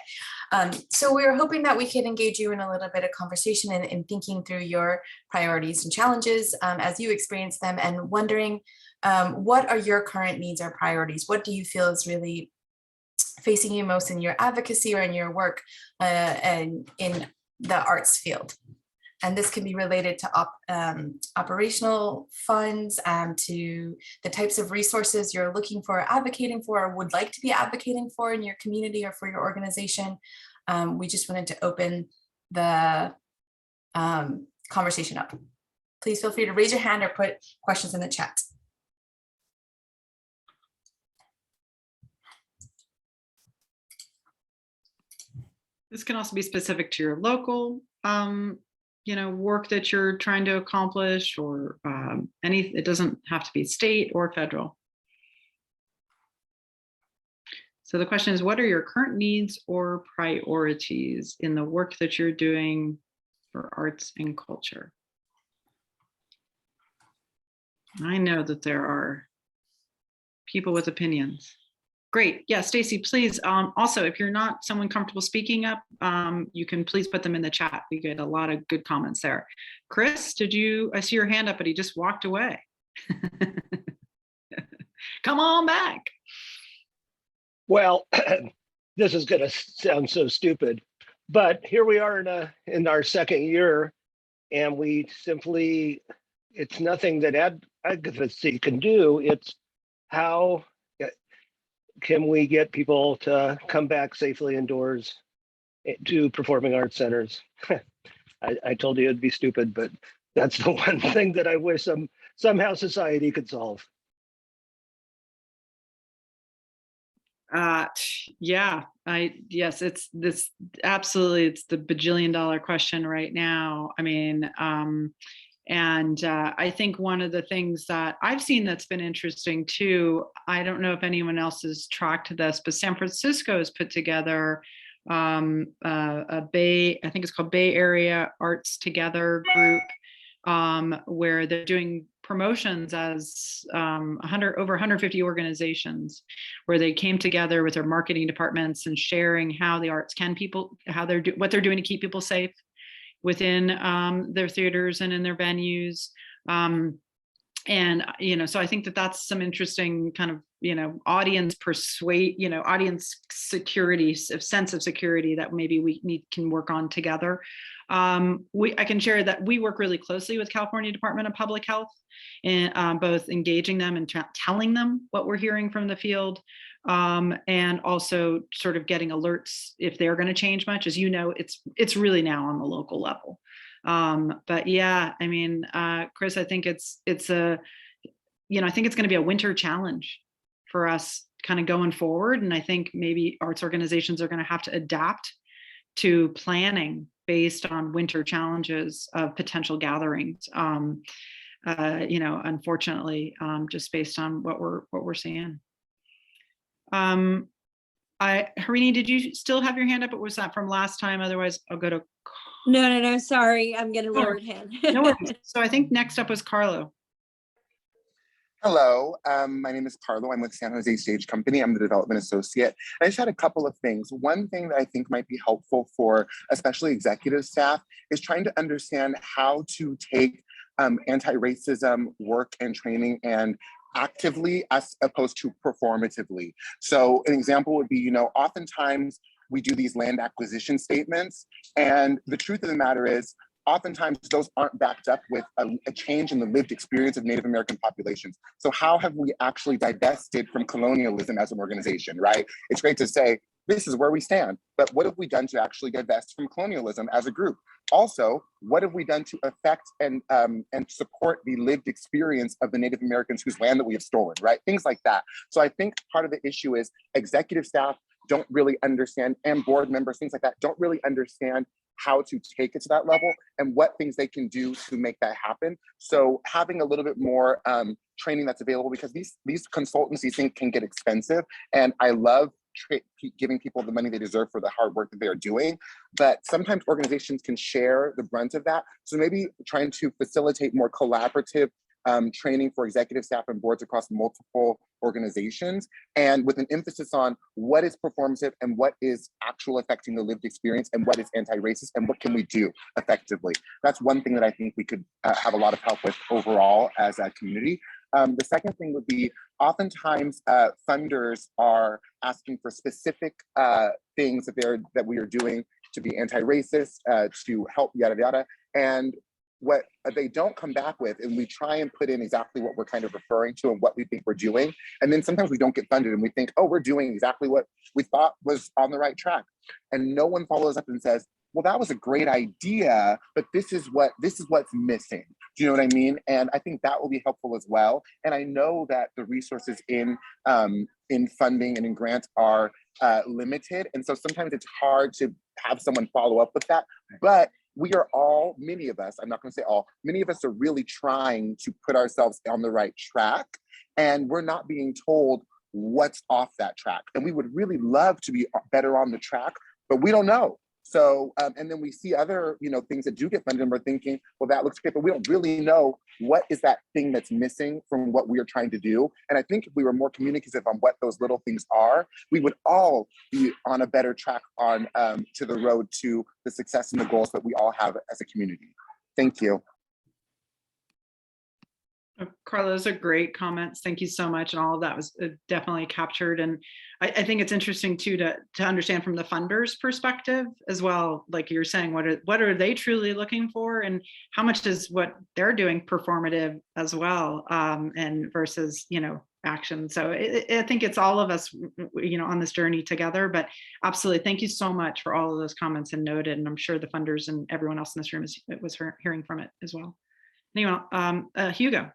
So we were hoping that we could engage you in a little bit of conversation and thinking through your priorities and challenges as you experience them, and wondering what are your current needs or priorities? What do you feel is really facing you most in your advocacy or in your work and in the arts field? And this can be related to operational funds, to the types of resources you're looking for, advocating for, or would like to be advocating for in your community or for your organization. We just wanted to open the conversation up. Please feel free to raise your hand or put questions in the chat. This can also be specific to your local work that you're trying to accomplish, or it doesn't have to be state or federal. So the question is, what are your current needs or priorities in the work that you're doing for arts and culture? I know that there are people with opinions. Great. Yeah, Stacy, please. Also, if you're not someone comfortable speaking up, you can please put them in the chat. We get a lot of good comments there. Chris, I see your hand up, but he just walked away. Come on back. Well, this is going to sound so stupid, but here we are in our second year, and it's nothing that advocacy can do. It's how can we get people to come back safely indoors to performing arts centers? I told you it'd be stupid, but that's the one thing that I wish somehow society could solve. Yes, it's the bajillion-dollar question right now. I mean, I think one of the things that I've seen that's been interesting too, I don't know if anyone else has tracked this, but San Francisco has put together I think it's called Bay Area Arts Together group, where they're doing promotions as over 150 organizations, where they came together with their marketing departments and sharing how the arts what they're doing to keep people safe within their theaters and in their venues. So I think that that's some interesting kind of, audience security, sense of security that maybe we can work on together. I can share that we work really closely with California Department of Public Health, and both engaging them and telling them what we're hearing from the field, and also sort of getting alerts if they're going to change much. As you know, it's really now on the local level. But yeah, I mean, Chris, I think it's I think it's going to be a winter challenge for us kind of going forward. And I think maybe arts organizations are going to have to adapt to planning based on winter challenges of potential gatherings. Unfortunately, just based on what we're seeing. Harini, did you still have your hand up, or was that from last time? Otherwise, I'll go to. No. Sorry, I'm getting lowered hand. No worries. So I think next up was Carlo. Hello, my name is Carlo. I'm with San Jose Stage Company. I'm the development associate. I just had a couple of things. One thing that I think might be helpful for especially executive staff is trying to understand how to take anti-racism work and training and actively as opposed to performatively. So an example would be, oftentimes we do these land acquisition statements, and the truth of the matter is, oftentimes those aren't backed up with a change in the lived experience of Native American populations. So how have we actually divested from colonialism as an organization, right? It's great to say, this is where we stand, but what have we done to actually divest from colonialism as a group? Also, what have we done to affect and support the lived experience of the Native Americans whose land that we have stolen, right? Things like that. So I think part of the issue is executive staff don't really understand, and board members, things like that, don't really understand how to take it to that level and what things they can do to make that happen. So having a little bit more training that's available, because these consultancies can get expensive, and I love giving people the money they deserve for the hard work that they are doing. But sometimes organizations can share the brunt of that. So maybe trying to facilitate more collaborative training for executive staff and boards across multiple organizations, and with an emphasis on what is performative and what is actual affecting the lived experience and what is anti-racist and what can we do effectively. That's one thing that I think we could have a lot of help with overall as a community. The second thing would be oftentimes funders are asking for specific things that we are doing to be anti-racist, to help yada yada, and what they don't come back with, and we try and put in exactly what we're kind of referring to and what we think we're doing. And then sometimes we don't get funded and we think, oh, we're doing exactly what we thought was on the right track. And no one follows up and says, well, that was a great idea, but this is what's missing. Do you know what I mean? And I think that will be helpful as well. And I know that the resources in funding and in grants are limited. And so sometimes it's hard to have someone follow up with that, but we are all, many of us, I'm not going to say all, many of us are really trying to put ourselves on the right track, and we're not being told what's off that track. And we would really love to be better on the track, but we don't know. So, and then we see other, things that do get funded and we're thinking, well, that looks great, but we don't really know what is that thing that's missing from what we are trying to do. And I think if we were more communicative on what those little things are, we would all be on a better track on to the road to the success and the goals that we all have as a community. Thank you. Carla, those are great comments. Thank you so much. And all of that was definitely captured. And I think it's interesting too to understand from the funders' perspective as well. Like you're saying, what are they truly looking for, and how much is what they're doing performative as well, and versus action. So I think it's all of us, on this journey together. But absolutely, thank you so much for all of those comments and noted. And I'm sure the funders and everyone else in this room was hearing from it as well. Anyway, Hugo.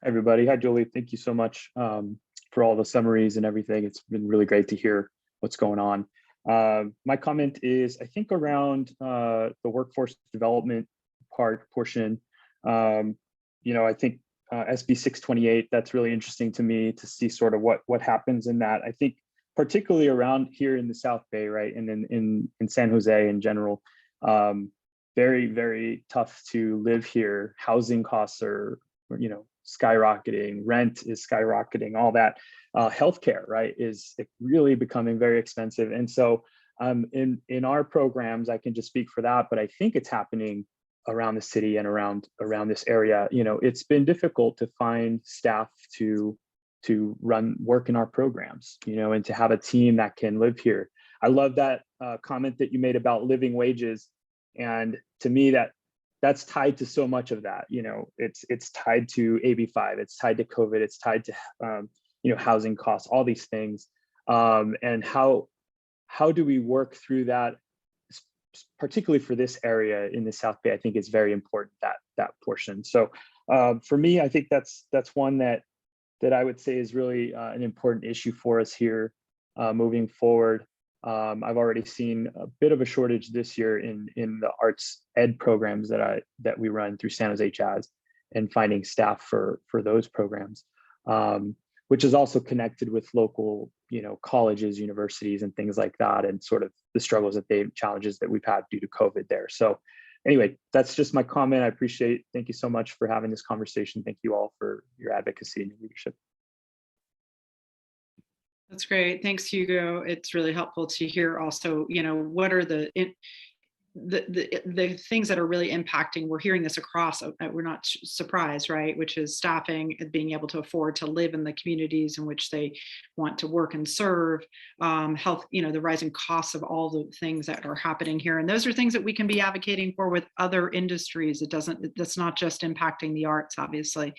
Everybody. Hi, Julie. Thank you so much for all the summaries and everything. It's been really great to hear what's going on. My comment is, I think around the workforce development portion, I think SB 628, that's really interesting to me to see sort of what happens in that. I think particularly around here in the South Bay, right, and in San Jose in general, very, very tough to live here. Housing costs are, skyrocketing, rent is skyrocketing, all that. Healthcare, right, is really becoming very expensive. And so in our programs, I can just speak for that, but I think it's happening around the city and around this area. It's been difficult to find staff to work in our programs, and to have a team that can live here. I love that comment that you made about living wages. And to me, that's tied to so much of that. It's tied to AB5, it's tied to COVID, it's tied to housing costs, all these things. And how do we work through that, particularly for this area in the South Bay? I think it's very important, that portion. So for me, I think that's one that I would say is really an important issue for us here moving forward. I've already seen a bit of a shortage this year in the arts ed programs that we run through San Jose Jazz, and finding staff for those programs, which is also connected with local, colleges, universities, and things like that, and sort of the struggles challenges that we've had due to COVID there. So anyway, that's just my comment. I appreciate, thank you so much for having this conversation. Thank you all for your advocacy and your leadership. That's great. Thanks, Hugo. It's really helpful to hear also, what are the things that are really impacting. We're hearing this across, we're not surprised, right? Which is staffing, being able to afford to live in the communities in which they want to work and serve, health, the rising costs of all the things that are happening here. And those are things that we can be advocating for with other industries. That's not just impacting the arts, obviously.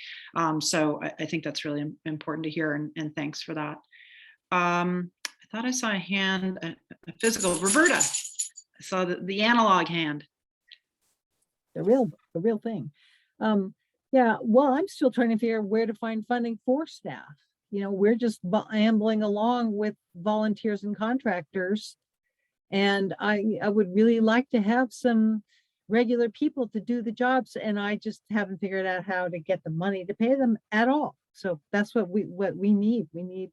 So I think that's really important to hear, and thanks for that. I thought I saw a hand, a physical. Roberta, I saw the analog hand. The real thing. Yeah, well, I'm still trying to figure out where to find funding for staff. We're just ambling along with volunteers and contractors. And I would really like to have some regular people to do the jobs. And I just haven't figured out how to get the money to pay them at all. So that's what we need. We need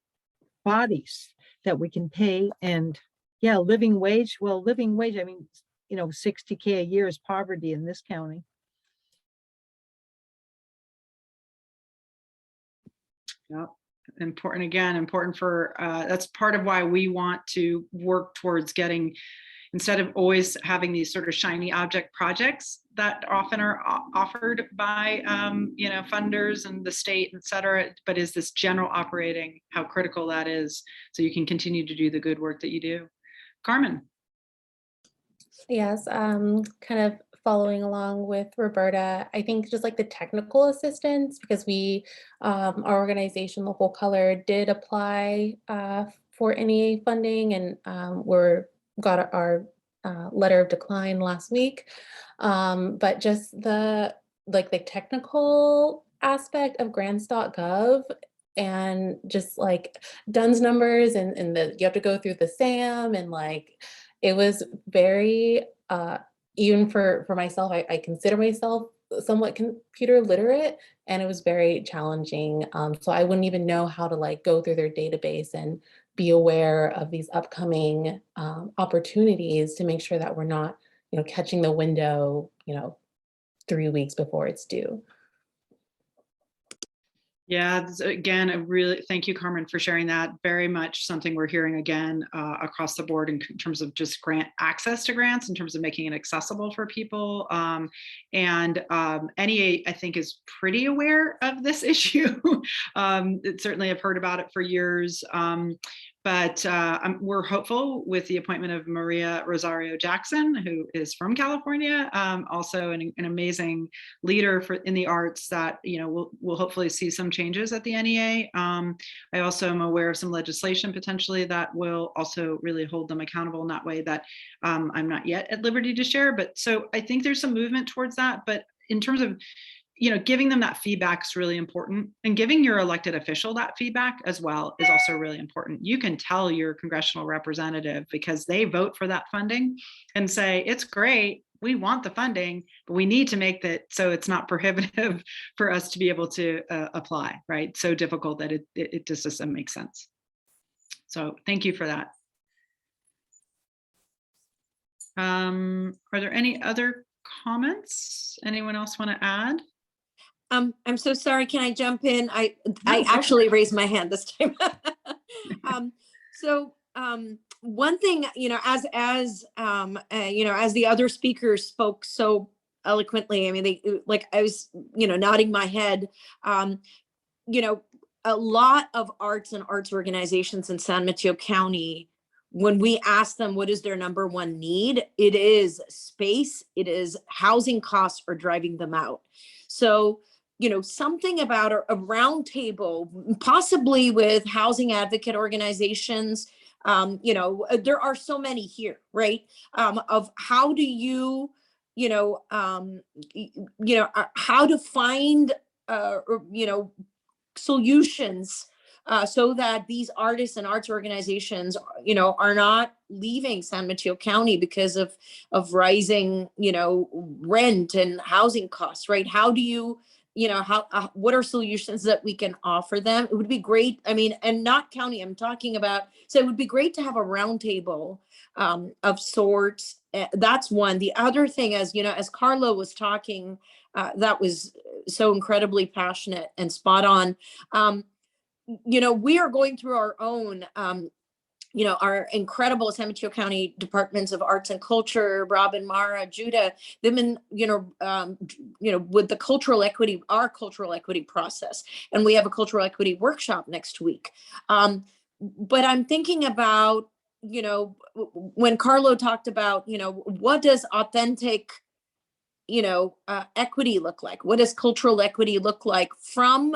bodies that we can pay. And yeah, living wage, I mean, 60K a year is poverty in this county. Yep. Important for, that's part of why we want to work towards getting, instead of always having these sort of shiny object projects that often are offered by, funders and the state, et cetera, but is this general operating, how critical that is, so you can continue to do the good work that you do. Carmen. Yes, kind of following along with Roberta, I think just like the technical assistance, because we, our organization, Local Color, did apply for NEA funding, and got our letter of decline last week. But just the technical aspect of grants.gov, and just like DUNS numbers, and you have to go through the SAM, and it was very, even for myself, I consider myself somewhat computer literate, and it was very challenging. So I wouldn't even know how to go through their database and be aware of these upcoming opportunities to make sure that we're not, catching the window, 3 weeks before it's due. Yeah, again, I really thank you, Carmen, for sharing that. Very much something we're hearing again across the board in terms of just access to grants, in terms of making it accessible for people. NEA, I think, is pretty aware of this issue. Certainly, I've heard about it for years. But we're hopeful with the appointment of Maria Rosario Jackson, who is from California, also an amazing leader in the arts, that we'll hopefully see some changes at the NEA. I also am aware of some legislation potentially that will also really hold them accountable in that way that I'm not yet at liberty to share. But so I think there's some movement towards that. But in terms of giving them that feedback is really important, and giving your elected official that feedback as well is also really important. You can tell your congressional representative, because they vote for that funding, and say, it's great, we want the funding, but we need to make that so it's not prohibitive for us to be able to apply, right? So difficult that it just doesn't make sense. So thank you for that. Are there any other comments? Anyone else want to add? I'm so sorry. Can I jump in? I actually raised my hand this time. One thing, as the other speakers spoke so eloquently, I mean, I was, nodding my head. A lot of arts and arts organizations in San Mateo County, when we ask them what is their number one need, it is space, it is housing costs are driving them out. So, something about a round table, possibly with housing advocate organizations. There are so many here, right? Of how do you, how to find, solutions so that these artists and arts organizations, are not leaving San Mateo County because of rising, rent and housing costs, right? How do you, what are solutions that we can offer them? It would be great. I mean, and not county, I'm talking about, so it would be great to have a roundtable of sorts. That's one. The other thing, as Carlo was talking, that was so incredibly passionate and spot on. We are going through our own, our incredible San Mateo County Departments of Arts and Culture, Robin, Mara, Judah, them in, with the cultural equity, our cultural equity process. And we have a cultural equity workshop next week. But I'm thinking about, when Carlo talked about, what does authentic, equity look like? What does cultural equity look like from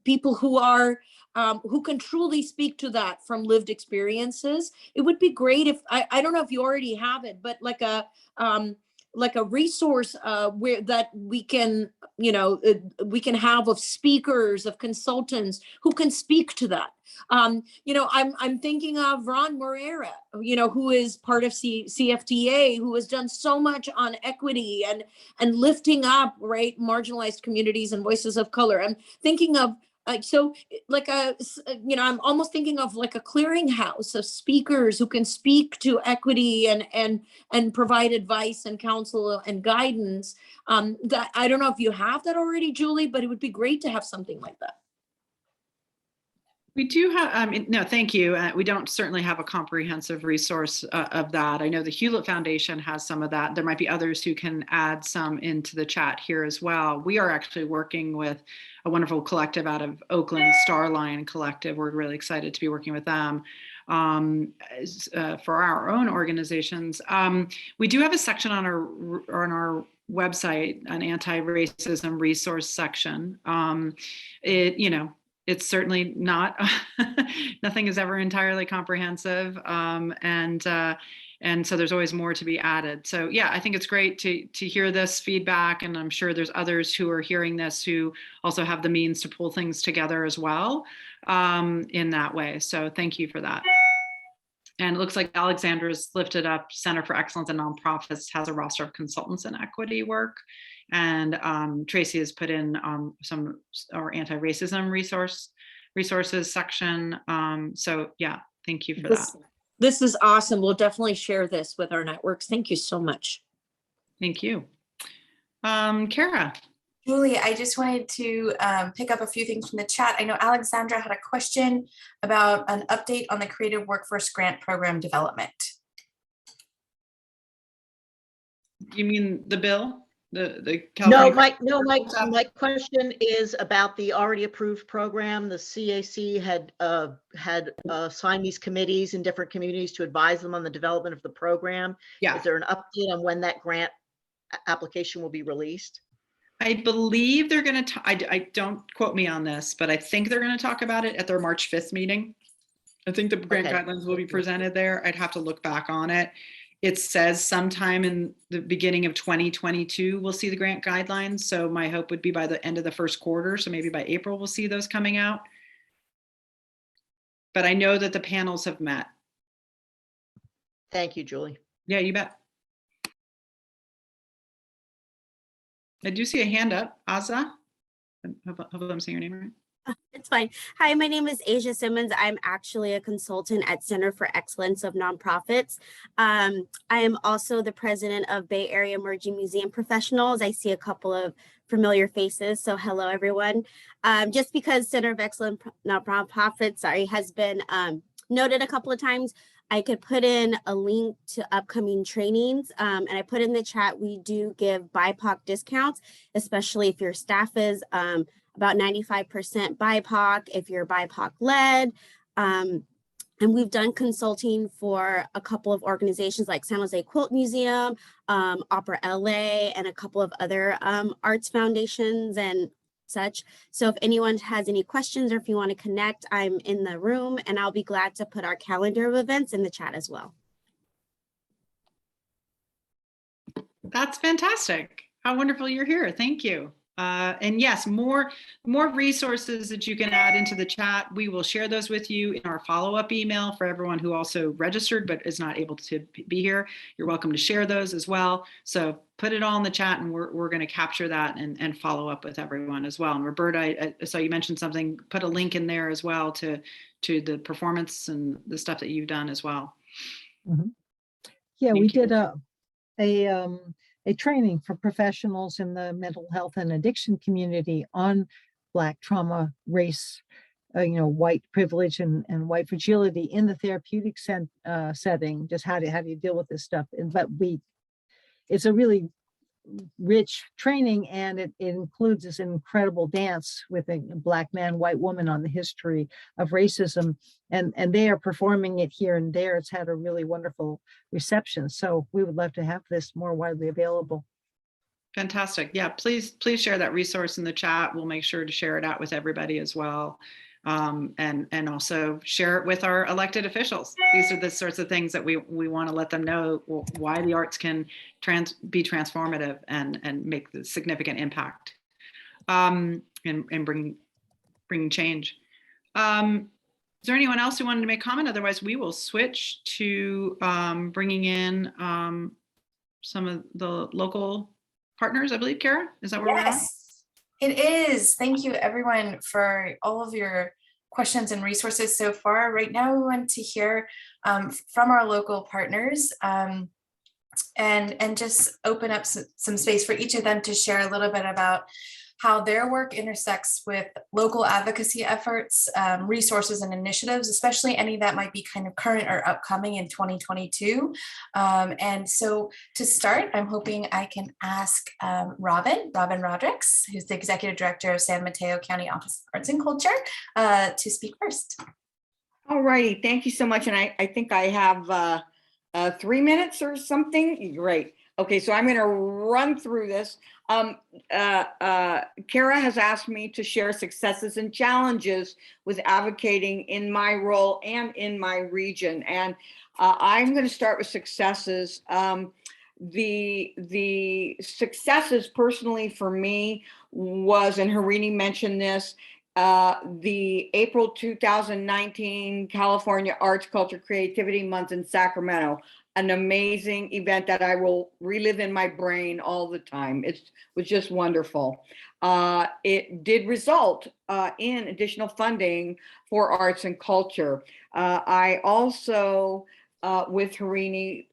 people who are, who can truly speak to that from lived experiences? It would be great if, I don't know if you already have it, but like a resource where that we can, we can have of speakers, of consultants who can speak to that. I'm thinking of Ron Morera, who is part of CFTA, who has done so much on equity and lifting up, right, marginalized communities and voices of color. I'm thinking of like I'm almost thinking of like a clearinghouse of speakers who can speak to equity and provide advice and counsel and guidance. That I don't know if you have that already, Julie, but it would be great to have something like that. We do have, no, thank you. We don't certainly have a comprehensive resource of that. I know the Hewlett Foundation has some of that. There might be others who can add some into the chat here as well. We are actually working with a wonderful collective out of Oakland, Starline Collective. We're really excited to be working with them for our own organizations. We do have a section on our website, an anti-racism resource section. It's certainly not, nothing is ever entirely comprehensive. And so there's always more to be added. So yeah, I think it's great to hear this feedback. And I'm sure there's others who are hearing this who also have the means to pull things together as well in that way. So thank you for that. And it looks like Alexandra's lifted up Center for Excellence in Nonprofits has a roster of consultants in equity work. And Tracy has put in some our anti-racism resources section. So yeah, thank you for that. This is awesome. We'll definitely share this with our networks. Thank you so much. Thank you. Kara. Julie, I just wanted to pick up a few things from the chat. I know Alexandra had a question about an update on the Creative Workforce Grant Program development. You mean the bill? The California my question is about the already approved program. The CAC had assigned these committees in different communities to advise them on the development of the program. Yeah. Is there an update on when that grant application will be released? I believe they're going to, I don't quote me on this, but I think they're going to talk about it at their March 5th meeting. I think the grant guidelines will be presented there. I'd have to look back on it. It says sometime in the beginning of 2022, we'll see the grant guidelines. So my hope would be by the end of the first quarter. So maybe by April, we'll see those coming out. But I know that the panels have met. Thank you, Julie. Yeah, you bet. I do see a hand up, Aza. Hopefully I'm saying your name right. It's fine. Hi, my name is Asia Simmons. I'm actually a consultant at Center for Excellence of Nonprofits. I am also the president of Bay Area Emerging Museum Professionals. I see a couple of familiar faces, so hello everyone. Just because Center of Excellence Nonprofits, has been noted a couple of times, I could put in a link to upcoming trainings, and I put in the chat, we do give BIPOC discounts, especially if your staff is about 95% BIPOC, if you're BIPOC led. And we've done consulting for a couple of organizations like San Jose Quilt Museum, Opera LA, and a couple of other arts foundations and such. So if anyone has any questions or if you want to connect, I'm in the room and I'll be glad to put our calendar of events in the chat as well. That's fantastic. How wonderful you're here. Thank you. And yes, more resources that you can add into the chat. We will share those with you in our follow-up email for everyone who also registered but is not able to be here. You're welcome to share those as well. So put it all in the chat and we're going to capture that and follow up with everyone as well. And Roberta, I saw you mentioned something, put a link in there as well to the performance and the stuff that you've done as well. Mm-hmm. Yeah, we did a training for professionals in the mental health and addiction community on Black trauma, race, white privilege and white fragility in the therapeutic setting. Just how do you deal with this stuff? It's a really rich training, and it includes this incredible dance with a Black man, white woman on the history of racism, and they are performing it here and there. It's had a really wonderful reception, so we would love to have this more widely available. Fantastic. Yeah, please share that resource in the chat. We'll make sure to share it out with everybody as well. And also share it with our elected officials. These are the sorts of things that we want to let them know why the arts can be transformative and make the significant impact and bring change. Is there anyone else who wanted to make comment? Otherwise, we will switch to bringing in some of the local partners, I believe, Kara, is that where we're at? It is. Thank you, everyone, for all of your questions and resources so far. Right now, we want to hear from our local partners and just open up some space for each of them to share a little bit about how their work intersects with local advocacy efforts, resources and initiatives, especially any that might be kind of current or upcoming in 2022. And so to start, I'm hoping I can ask Robin Rodrigues, who's the Executive Director of San Mateo County Office of Arts and Culture, to speak first. All righty, thank you so much. And I think I have 3 minutes or something. Great. Okay, so I'm going to run through this. Kara has asked me to share successes and challenges with advocating in my role and in my region. And I'm going to start with successes. The successes personally for me was, and Harini mentioned this, the April 2019 California Arts, Culture, Creativity Month in Sacramento. An amazing event that I will relive in my brain all the time. It was just wonderful. It did result in additional funding for arts and culture. I also, with Harini,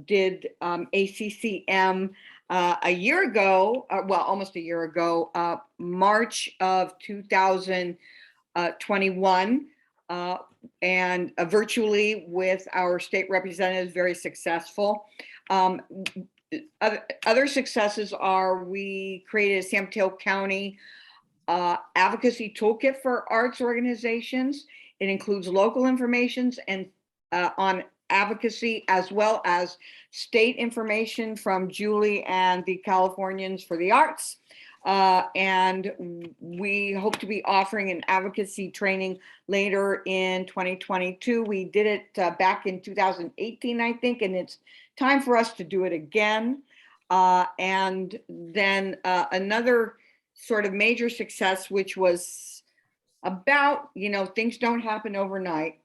did ACCM a year ago, well, almost a year ago, March of 2021. And virtually with our state representatives, very successful. Other successes are we created a San Mateo County advocacy toolkit for arts organizations. It includes local information and on advocacy, as well as state information from Julie and the Californians for the Arts. And we hope to be offering an advocacy training later in 2022. We did it back in 2018, I think, and it's time for us to do it again. And then another sort of major success, which was about, things don't happen overnight,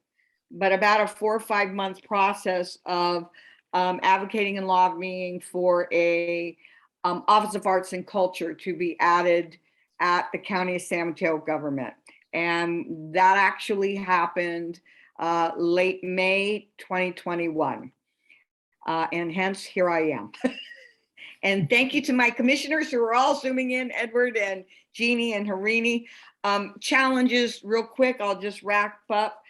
but about a 4 or 5 month process of advocating and lobbying for a Office of Arts and Culture to be added at the County of San Mateo government. And that actually happened late May 2021. And hence here I am. And thank you to my commissioners who are all zooming in, Edward and Jeannie and Harini. Challenges real quick, I'll just wrap up.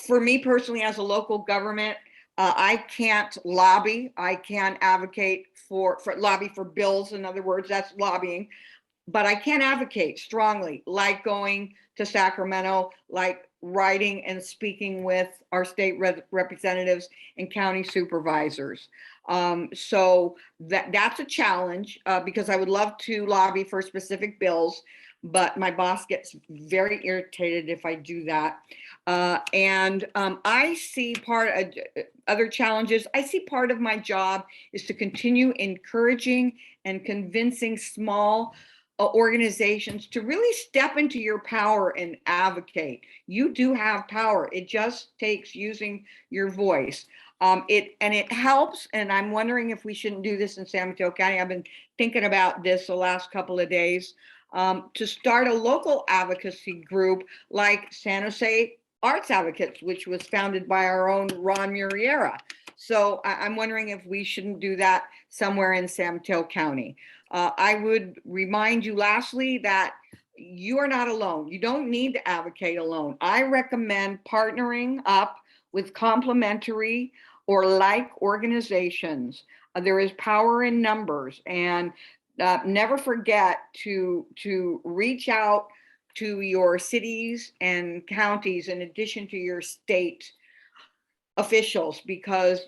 For me personally, as a local government, I can't lobby. I can't advocate for lobby for bills. In other words, that's lobbying. But I can advocate strongly, like going to Sacramento, like writing and speaking with our state representatives and county supervisors. So that's a challenge because I would love to lobby for specific bills, but my boss gets very irritated if I do that. I see other challenges. I see part of my job is to continue encouraging and convincing small organizations to really step into your power and advocate. You do have power. It just takes using your voice. It helps, and I'm wondering if we shouldn't do this in San Mateo County. I've been thinking about this the last couple of days, to start a local advocacy group like San Jose Arts Advocates, which was founded by our own Ron Muriera. So I'm wondering if we shouldn't do that somewhere in San Mateo County. I would remind you lastly that you are not alone. You don't need to advocate alone. I recommend partnering up with complementary or like organizations. There is power in numbers, and never forget to reach out to your cities and counties in addition to your state officials, because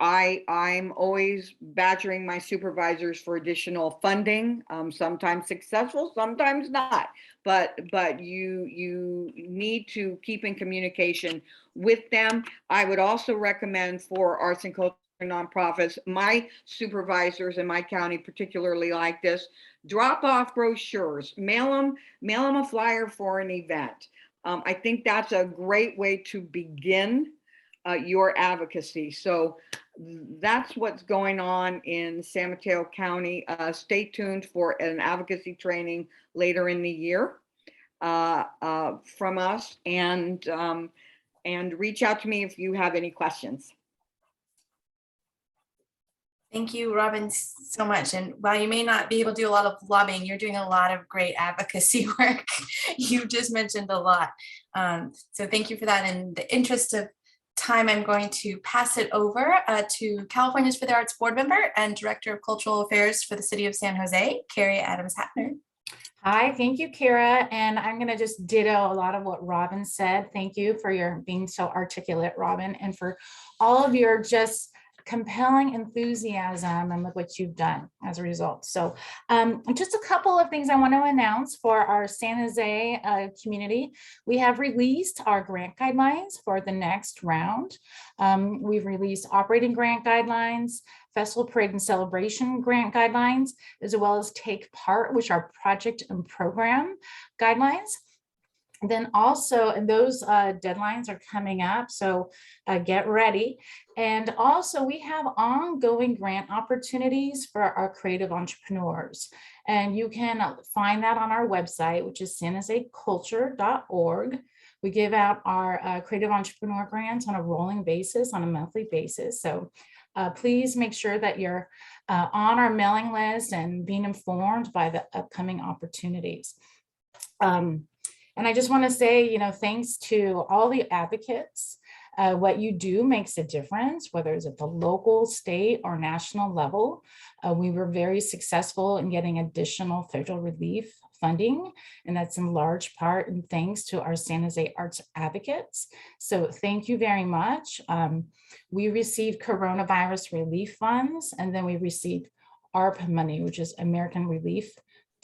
I'm always badgering my supervisors for additional funding, sometimes successful, sometimes not, but you need to keep in communication with them. I would also recommend for arts and culture nonprofits, my supervisors in my county particularly like this, drop off brochures, mail them a flyer for an event. I think that's a great way to begin your advocacy. So that's what's going on in San Mateo County. Stay tuned for an advocacy training later in the year from us, and reach out to me if you have any questions. Thank you, Robin, so much. And while you may not be able to do a lot of lobbying, you're doing a lot of great advocacy work. You just mentioned a lot. So thank you for that. In the interest of time, I'm going to pass it over to Californians for the Arts board member and Director of Cultural Affairs for the City of San Jose, Carrie Hackner. Hi, thank you, Kara. And I'm going to just ditto a lot of what Robin said. Thank you for your being so articulate, Robin, and for all of your just compelling enthusiasm and look what you've done as a result. So just a couple of things I want to announce for our San Jose community. We have released our grant guidelines for the next round. We've released operating grant guidelines, festival, parade, and celebration grant guidelines, as well as take part, which are project and program guidelines. And then also, and those deadlines are coming up, so get ready. And also we have ongoing grant opportunities for our creative entrepreneurs. And you can find that on our website, which is sanjoseculture.org. We give out our creative entrepreneur grants on a rolling basis, on a monthly basis. So please make sure that you're on our mailing list and being informed by the upcoming opportunities. And I just want to say, you know, thanks to all the advocates. What you do makes a difference, whether it's at the local, state, or national level. We were very successful in getting additional federal relief funding, and that's in large part and thanks to our San Jose arts advocates. So thank you very much. We received coronavirus relief funds, and then we received ARP money, which is American Relief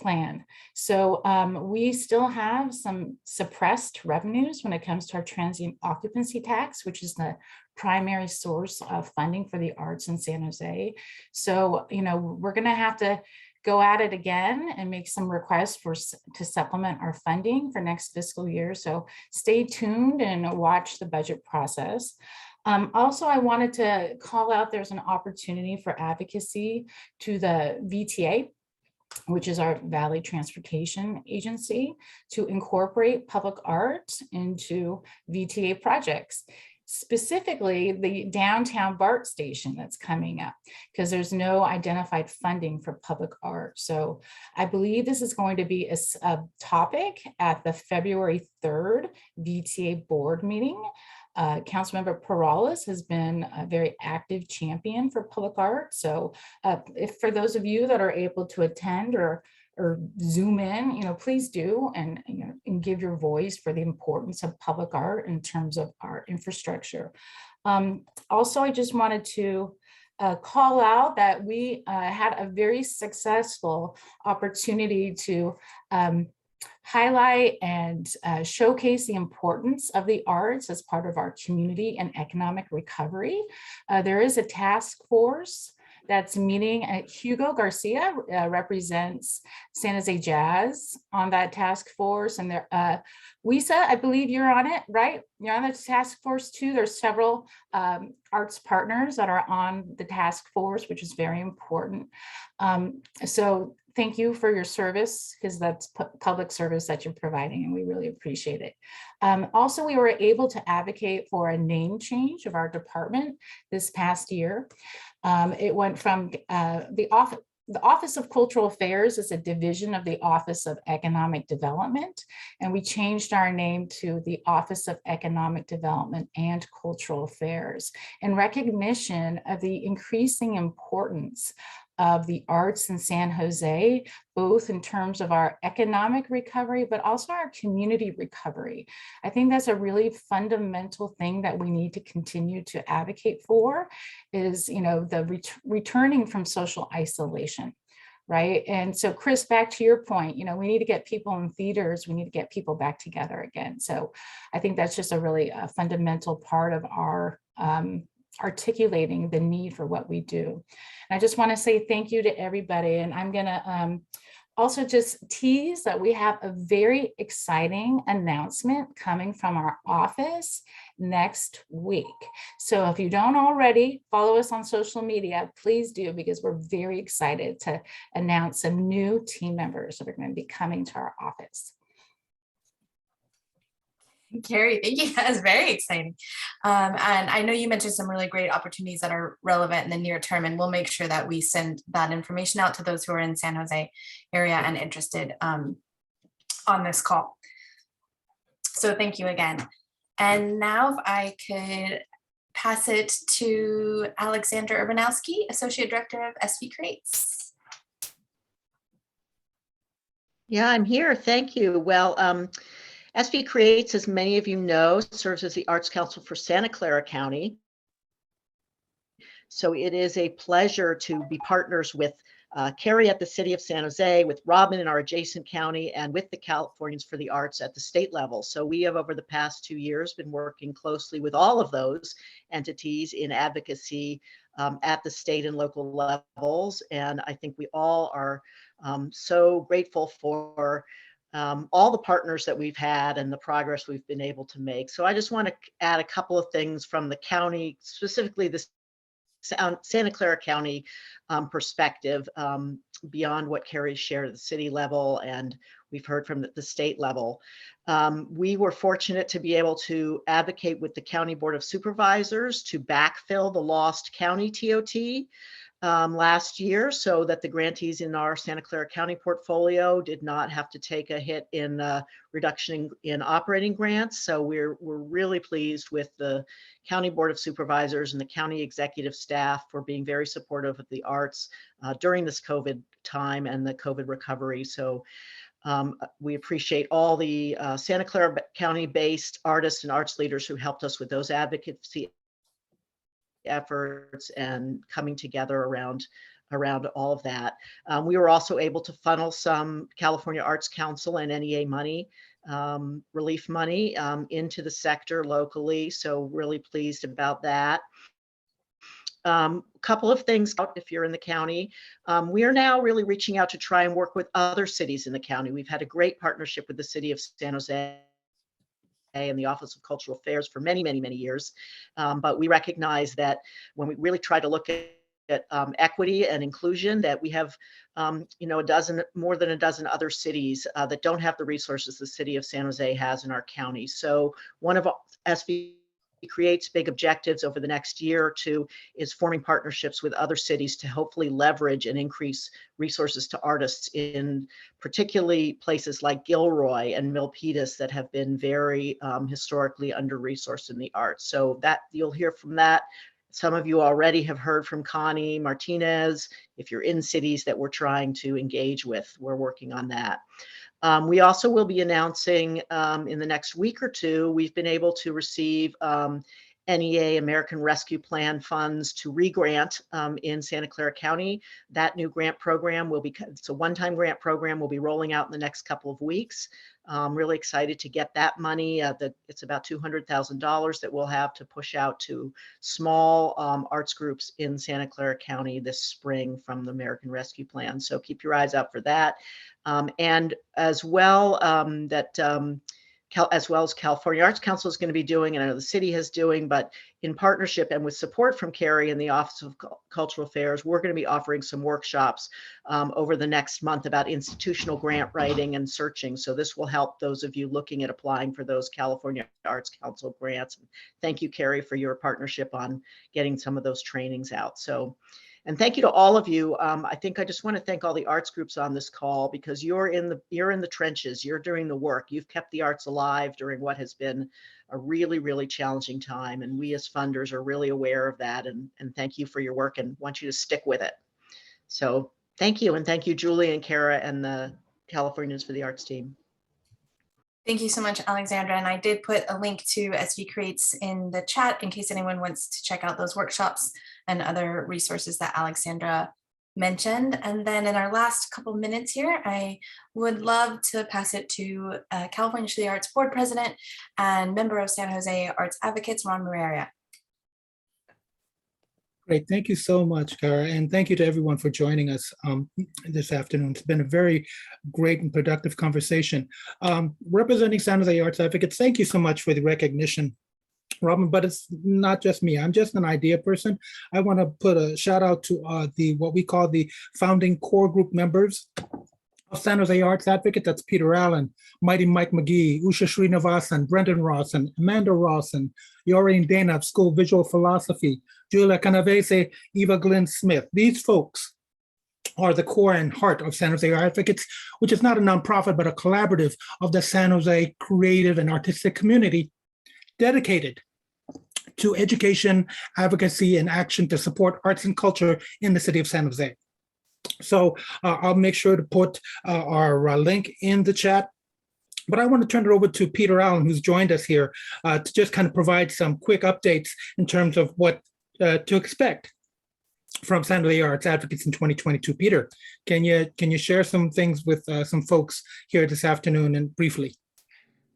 Plan. So we still have some suppressed revenues when it comes to our transient occupancy tax, which is the primary source of funding for the arts in San Jose. So, you know, we're going to have to go at it again and make some requests to supplement our funding for next fiscal year. So stay tuned and watch the budget process. Also, I wanted to call out there's an opportunity for advocacy to the VTA, which is our Valley Transportation Agency, to incorporate public art into VTA projects. Specifically the downtown BART station that's coming up, because there's no identified funding for public art. So I believe this is going to be a topic at the February 3rd VTA board meeting. Councilmember Perales has been a very active champion for public art. So if for those of you that are able to attend or Zoom in, you know, please do, and, you know, and give your voice for the importance of public art in terms of our infrastructure. Also, I just wanted to call out that we had a very successful opportunity to highlight and showcase the importance of the arts as part of our community and economic recovery. There is a task force that's meeting. Hugo Garcia represents San Jose Jazz on that task force. And there, Wisa, I believe you're on it, right? You're on the task force too. There's several arts partners that are on the task force, which is very important. So thank you for your service, because that's public service that you're providing, and we really appreciate it. Also, we were able to advocate for a name change of our department this past year. It went from the Office of Cultural Affairs is a division of the Office of Economic Development, and we changed our name to the Office of Economic Development and Cultural Affairs in recognition of the increasing importance of the arts in San Jose, both in terms of our economic recovery, but also our community recovery. I think that's a really fundamental thing that we need to continue to advocate for, is, you know, the returning from social isolation, right? And so, Chris, back to your point, you know, we need to get people in theaters, we need to get people back together again. So I think that's just a really fundamental part of our articulating the need for what we do. And I just want to say thank you to everybody. And I'm going to Also just tease that we have a very exciting announcement coming from our office next week. So if you don't already follow us on social media, please do, because we're very excited to announce some new team members that are going to be coming to our office. Carrie, thank you. That is very exciting. And I know you mentioned some really great opportunities that are relevant in the near term, and we'll make sure that we send that information out to those who are in San Jose area and interested on this call. So thank you again. And now if I could pass it to Alexandra Urbanowski, Associate Director of SV Creates. Yeah, I'm here. Thank you. Well, SV Creates, as many of you know, serves as the Arts Council for Santa Clara County. So it is a pleasure to be partners with Carrie at the City of San Jose, with Robin in our adjacent county, and with the Californians for the Arts at the state level. So we have, over the past 2 years, been working closely with all of those entities in advocacy at the state and local levels. And I think we all are so grateful for all the partners that we've had and the progress we've been able to make. So I just want to add a couple of things from the county, specifically the Santa Clara County perspective, beyond what Carrie shared at the city level and we've heard from the state level. We were fortunate to be able to advocate with the County Board of Supervisors to backfill the lost county TOT last year, so that the grantees in our Santa Clara County portfolio did not have to take a hit in reduction in operating grants. So we're really pleased with the County Board of Supervisors and the county executive staff for being very supportive of the arts during this COVID time and the COVID recovery. So we appreciate all the Santa Clara County-based artists and arts leaders who helped us with those advocacy efforts and coming together around all of that. We were also able to funnel some California Arts Council and NEA money, relief money, into the sector locally. So really pleased about that. Couple of things if you're in the county. We are now really reaching out to try and work with other cities in the county. We've had a great partnership with the City of San Jose and the Office of Cultural Affairs for many, many, many years. But we recognize that when we really try to look at equity and inclusion, that we have more than a dozen other cities that don't have the resources the City of San Jose has in our county. So one of SV Creates big objectives over the next year or two is forming partnerships with other cities to hopefully leverage and increase resources to artists in particularly places like Gilroy and Milpitas that have been very historically under-resourced in the arts. So that you'll hear from that. Some of you already have heard from Connie Martinez. If you're in cities that we're trying to engage with, we're working on that. We also will be announcing in the next week or two, we've been able to receive NEA American Rescue Plan funds to re-grant in Santa Clara County. That new grant program will be, it's a one-time grant program, will be rolling out in the next couple of weeks. Really excited to get that money. It's about $200,000 that we'll have to push out to small arts groups in Santa Clara County this spring from the American Rescue Plan. So keep your eyes out for that. And as well, as well as California Arts Council is going to be doing, and I know the city is doing, but in partnership and with support from Carrie and the Office of Cultural Affairs, we're going to be offering some workshops over the next month about institutional grant writing and searching. So this will help those of you looking at applying for those California Arts Council grants. Thank you, Carrie, for your partnership on getting some of those trainings out. So, and thank you to all of you. I think I just want to thank all the arts groups on this call, because you're in the trenches, you're doing the work. You've kept the arts alive during what has been a really, really challenging time. And we as funders are really aware of that. And thank you for your work and want you to stick with it. So thank you. And thank you, Julie and Kara and the Californians for the Arts team. Thank you so much, Alexandra. And I did put a link to SV Creates in the chat in case anyone wants to check out those workshops and other resources that Alexandra mentioned. And then in our last couple minutes here, I would love to pass it to California for the Arts Board President and member of San Jose Arts Advocates, Ron Moreira. Great. Thank you so much, Cara. And thank you to everyone for joining us this afternoon. It's been a very great and productive conversation. Representing San Jose Arts Advocates, thank you so much for the recognition, Robin, but it's not just me. I'm just an idea person. I want to put a shout out to what we call the founding core group members of San Jose Arts Advocate. That's Peter Allen, Mighty Mike McGee, Usha Srinivasan, Brendan Rawson, Amanda Rawson, Yoreen Dana of School of Visual Philosophy, Julia Canavese, Eva Glenn Smith. These folks are the core and heart of San Jose Advocates, which is not a nonprofit, but a collaborative of the San Jose creative and artistic community dedicated to education, advocacy, and action to support arts and culture in the city of San Jose. So I'll make sure to put our link in the chat. But I want to turn it over to Peter Allen, who's joined us here, to just kind of provide some quick updates in terms of what to expect from San Jose Arts Advocates in 2022. Peter, can you share some things with some folks here this afternoon and briefly?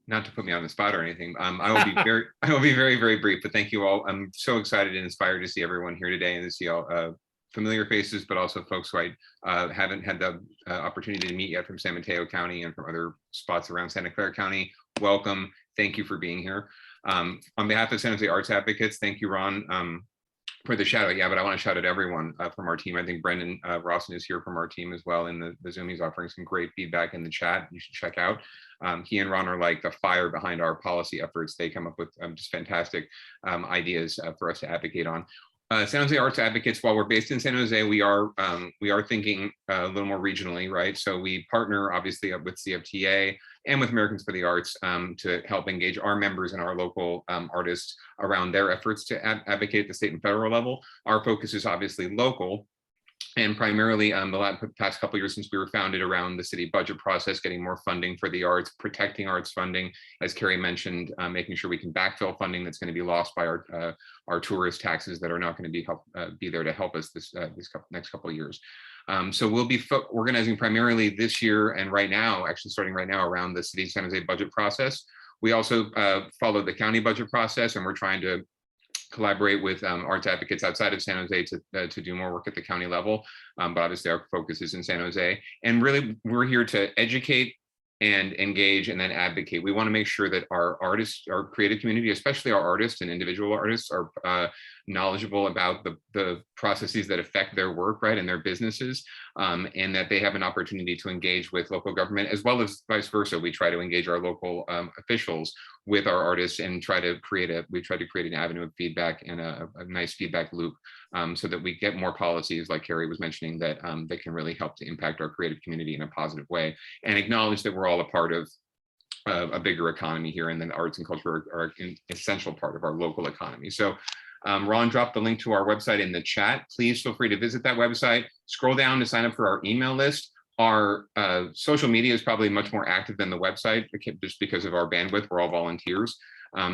Not to put me on the spot or anything, I will be very, very brief, but thank you all. I'm so excited and inspired to see everyone here today and to see all familiar faces, but also folks who I haven't had the opportunity to meet yet from San Mateo County and from other spots around Santa Clara County. Welcome. Thank you for being here. On behalf of San Jose Arts Advocates, thank you, Ron, for the shout out. Yeah, but I want to shout out everyone from our team. I think Brendan Rawson is here from our team as well in the Zoom. He's offering some great feedback in the chat. You should check out. He and Ron are like the fire behind our policy efforts. They come up with just fantastic ideas for us to advocate on. San Jose Arts Advocates, while we're based in San Jose, we are thinking a little more regionally, right? So we partner obviously up with CFTA and with Americans for the Arts to help engage our members and our local artists around their efforts to advocate at the state and federal level. Our focus is obviously local, and primarily the past couple of years since we were founded around the city budget process, getting more funding for the arts, protecting arts funding, as Carrie mentioned, making sure we can backfill funding that's going to be lost by our tourist taxes that are not going to be there to help us this next couple of years. So we'll be organizing primarily this year and right now, actually starting right now, around the city of San Jose budget process. We also follow the county budget process, and we're trying to collaborate with arts advocates outside of San Jose to do more work at the county level. But obviously our focus is in San Jose. And really, we're here to educate and engage and then advocate. We want to make sure that our artists, our creative community, especially our artists and individual artists, are knowledgeable about the processes that affect their work, right, and their businesses, and that they have an opportunity to engage with local government, as well as vice versa. We try to engage our local officials with our artists and try to create an avenue of feedback and a nice feedback loop, so that we get more policies, like Carrie was mentioning, that can really help to impact our creative community in a positive way, and acknowledge that we're all a part of a bigger economy here, and then arts and culture are an essential part of our local economy. So Ron dropped the link to our website in the chat. Please feel free to visit that website, scroll down to sign up for our email list. Our social media is probably much more active than the website, just because of our bandwidth. We're all volunteers.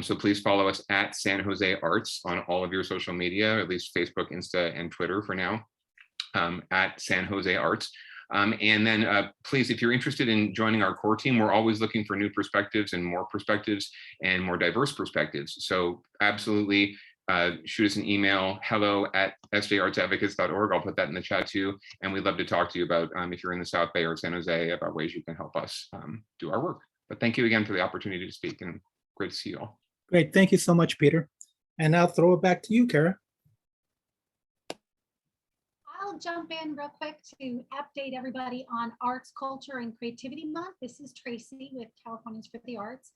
So please follow us at San Jose Arts on all of your social media, at least Facebook, Insta, and Twitter for now, at San Jose Arts. And then please, if you're interested in joining our core team, we're always looking for new perspectives and more more diverse perspectives. So absolutely shoot us an email, hello@sjartsadvocates.org. I'll put that in the chat too. And we'd love to talk to you about, if you're in the South Bay or San Jose, about ways you can help us do our work. But thank you again for the opportunity to speak, and great to see you all. Great. Thank you so much, Peter. And I'll throw it back to you, Cara. I'll jump in real quick to update everybody on Arts, Culture, and Creativity Month. This is Tracy with Californians for the Arts.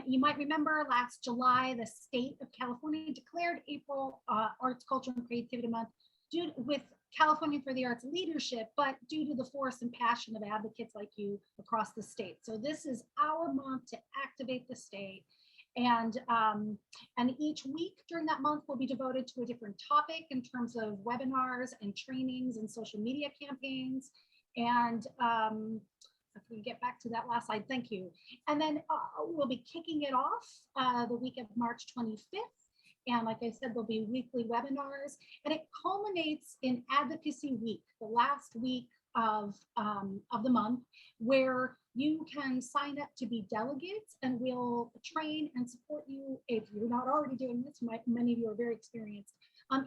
You might remember last July, the state of California declared April Arts, Culture, and Creativity Month with California for the Arts leadership, but due to the force and passion of advocates like you across the state. So this is our month to activate the state. And each week during that month will be devoted to a different topic in terms of webinars and trainings and social media campaigns. And if we get back to that last slide, thank you. And then we'll be kicking it off the week of March 25th. And like I said, there'll be weekly webinars, and it culminates in Advocacy Week, the last week of the month, where you can sign up to be delegates, and we'll train and support you if you're not already doing this. Many of you are very experienced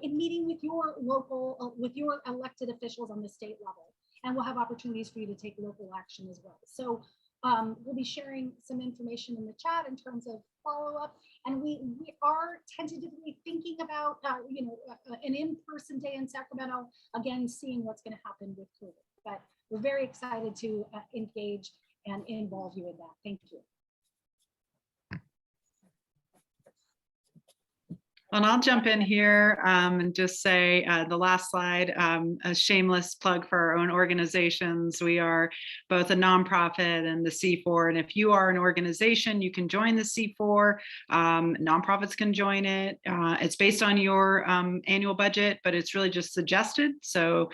in meeting with your local, with your elected officials on the state level. And we'll have opportunities for you to take local action as well. So we'll be sharing some information in the chat in terms of follow-up. And we are tentatively thinking about, an in-person day in Sacramento, again, seeing what's going to happen with COVID. But we're very excited to engage and involve you in that. Thank you. And I'll jump in here and just say the last slide, a shameless plug for our own organizations. We are both a nonprofit and the C4. And if you are an organization, you can join the C4. Nonprofits can join it. It's based on your annual budget, but it's really just suggested. So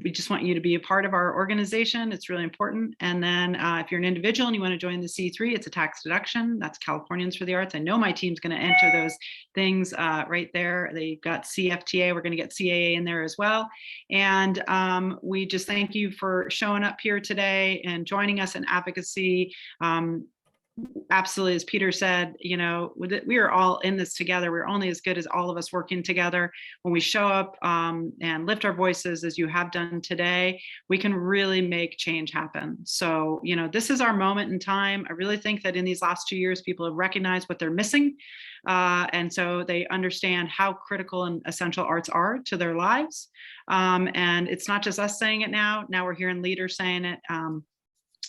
we just want you to be a part of our organization. It's really important. And then if you're an individual and you want to join the C3, it's a tax deduction. That's Californians for the Arts. I know my team's going to enter those things right there. They've got CFTA. We're going to get CAA in there as well. And we just thank you for showing up here today and joining us in advocacy. Absolutely, as Peter said, we are all in this together. We're only as good as all of us working together. When we show up and lift our voices as you have done today, we can really make change happen. So, this is our moment in time. I really think that in these last 2 years, people have recognized what they're missing. And so they understand how critical and essential arts are to their lives. And it's not just us saying it now. Now we're hearing leaders saying it.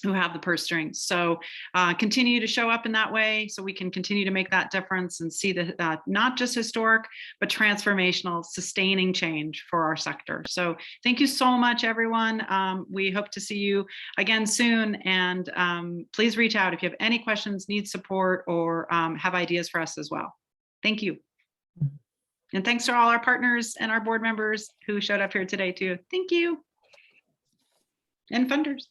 Who have the purse strings. So continue to show up in that way so we can continue to make that difference and see the not just historic, but transformational, sustaining change for our sector. So thank you so much, everyone. We hope to see you again soon. And please reach out if you have any questions, need support, or have ideas for us as well. Thank you. And thanks to all our partners and our board members who showed up here today too. Thank you. And funders.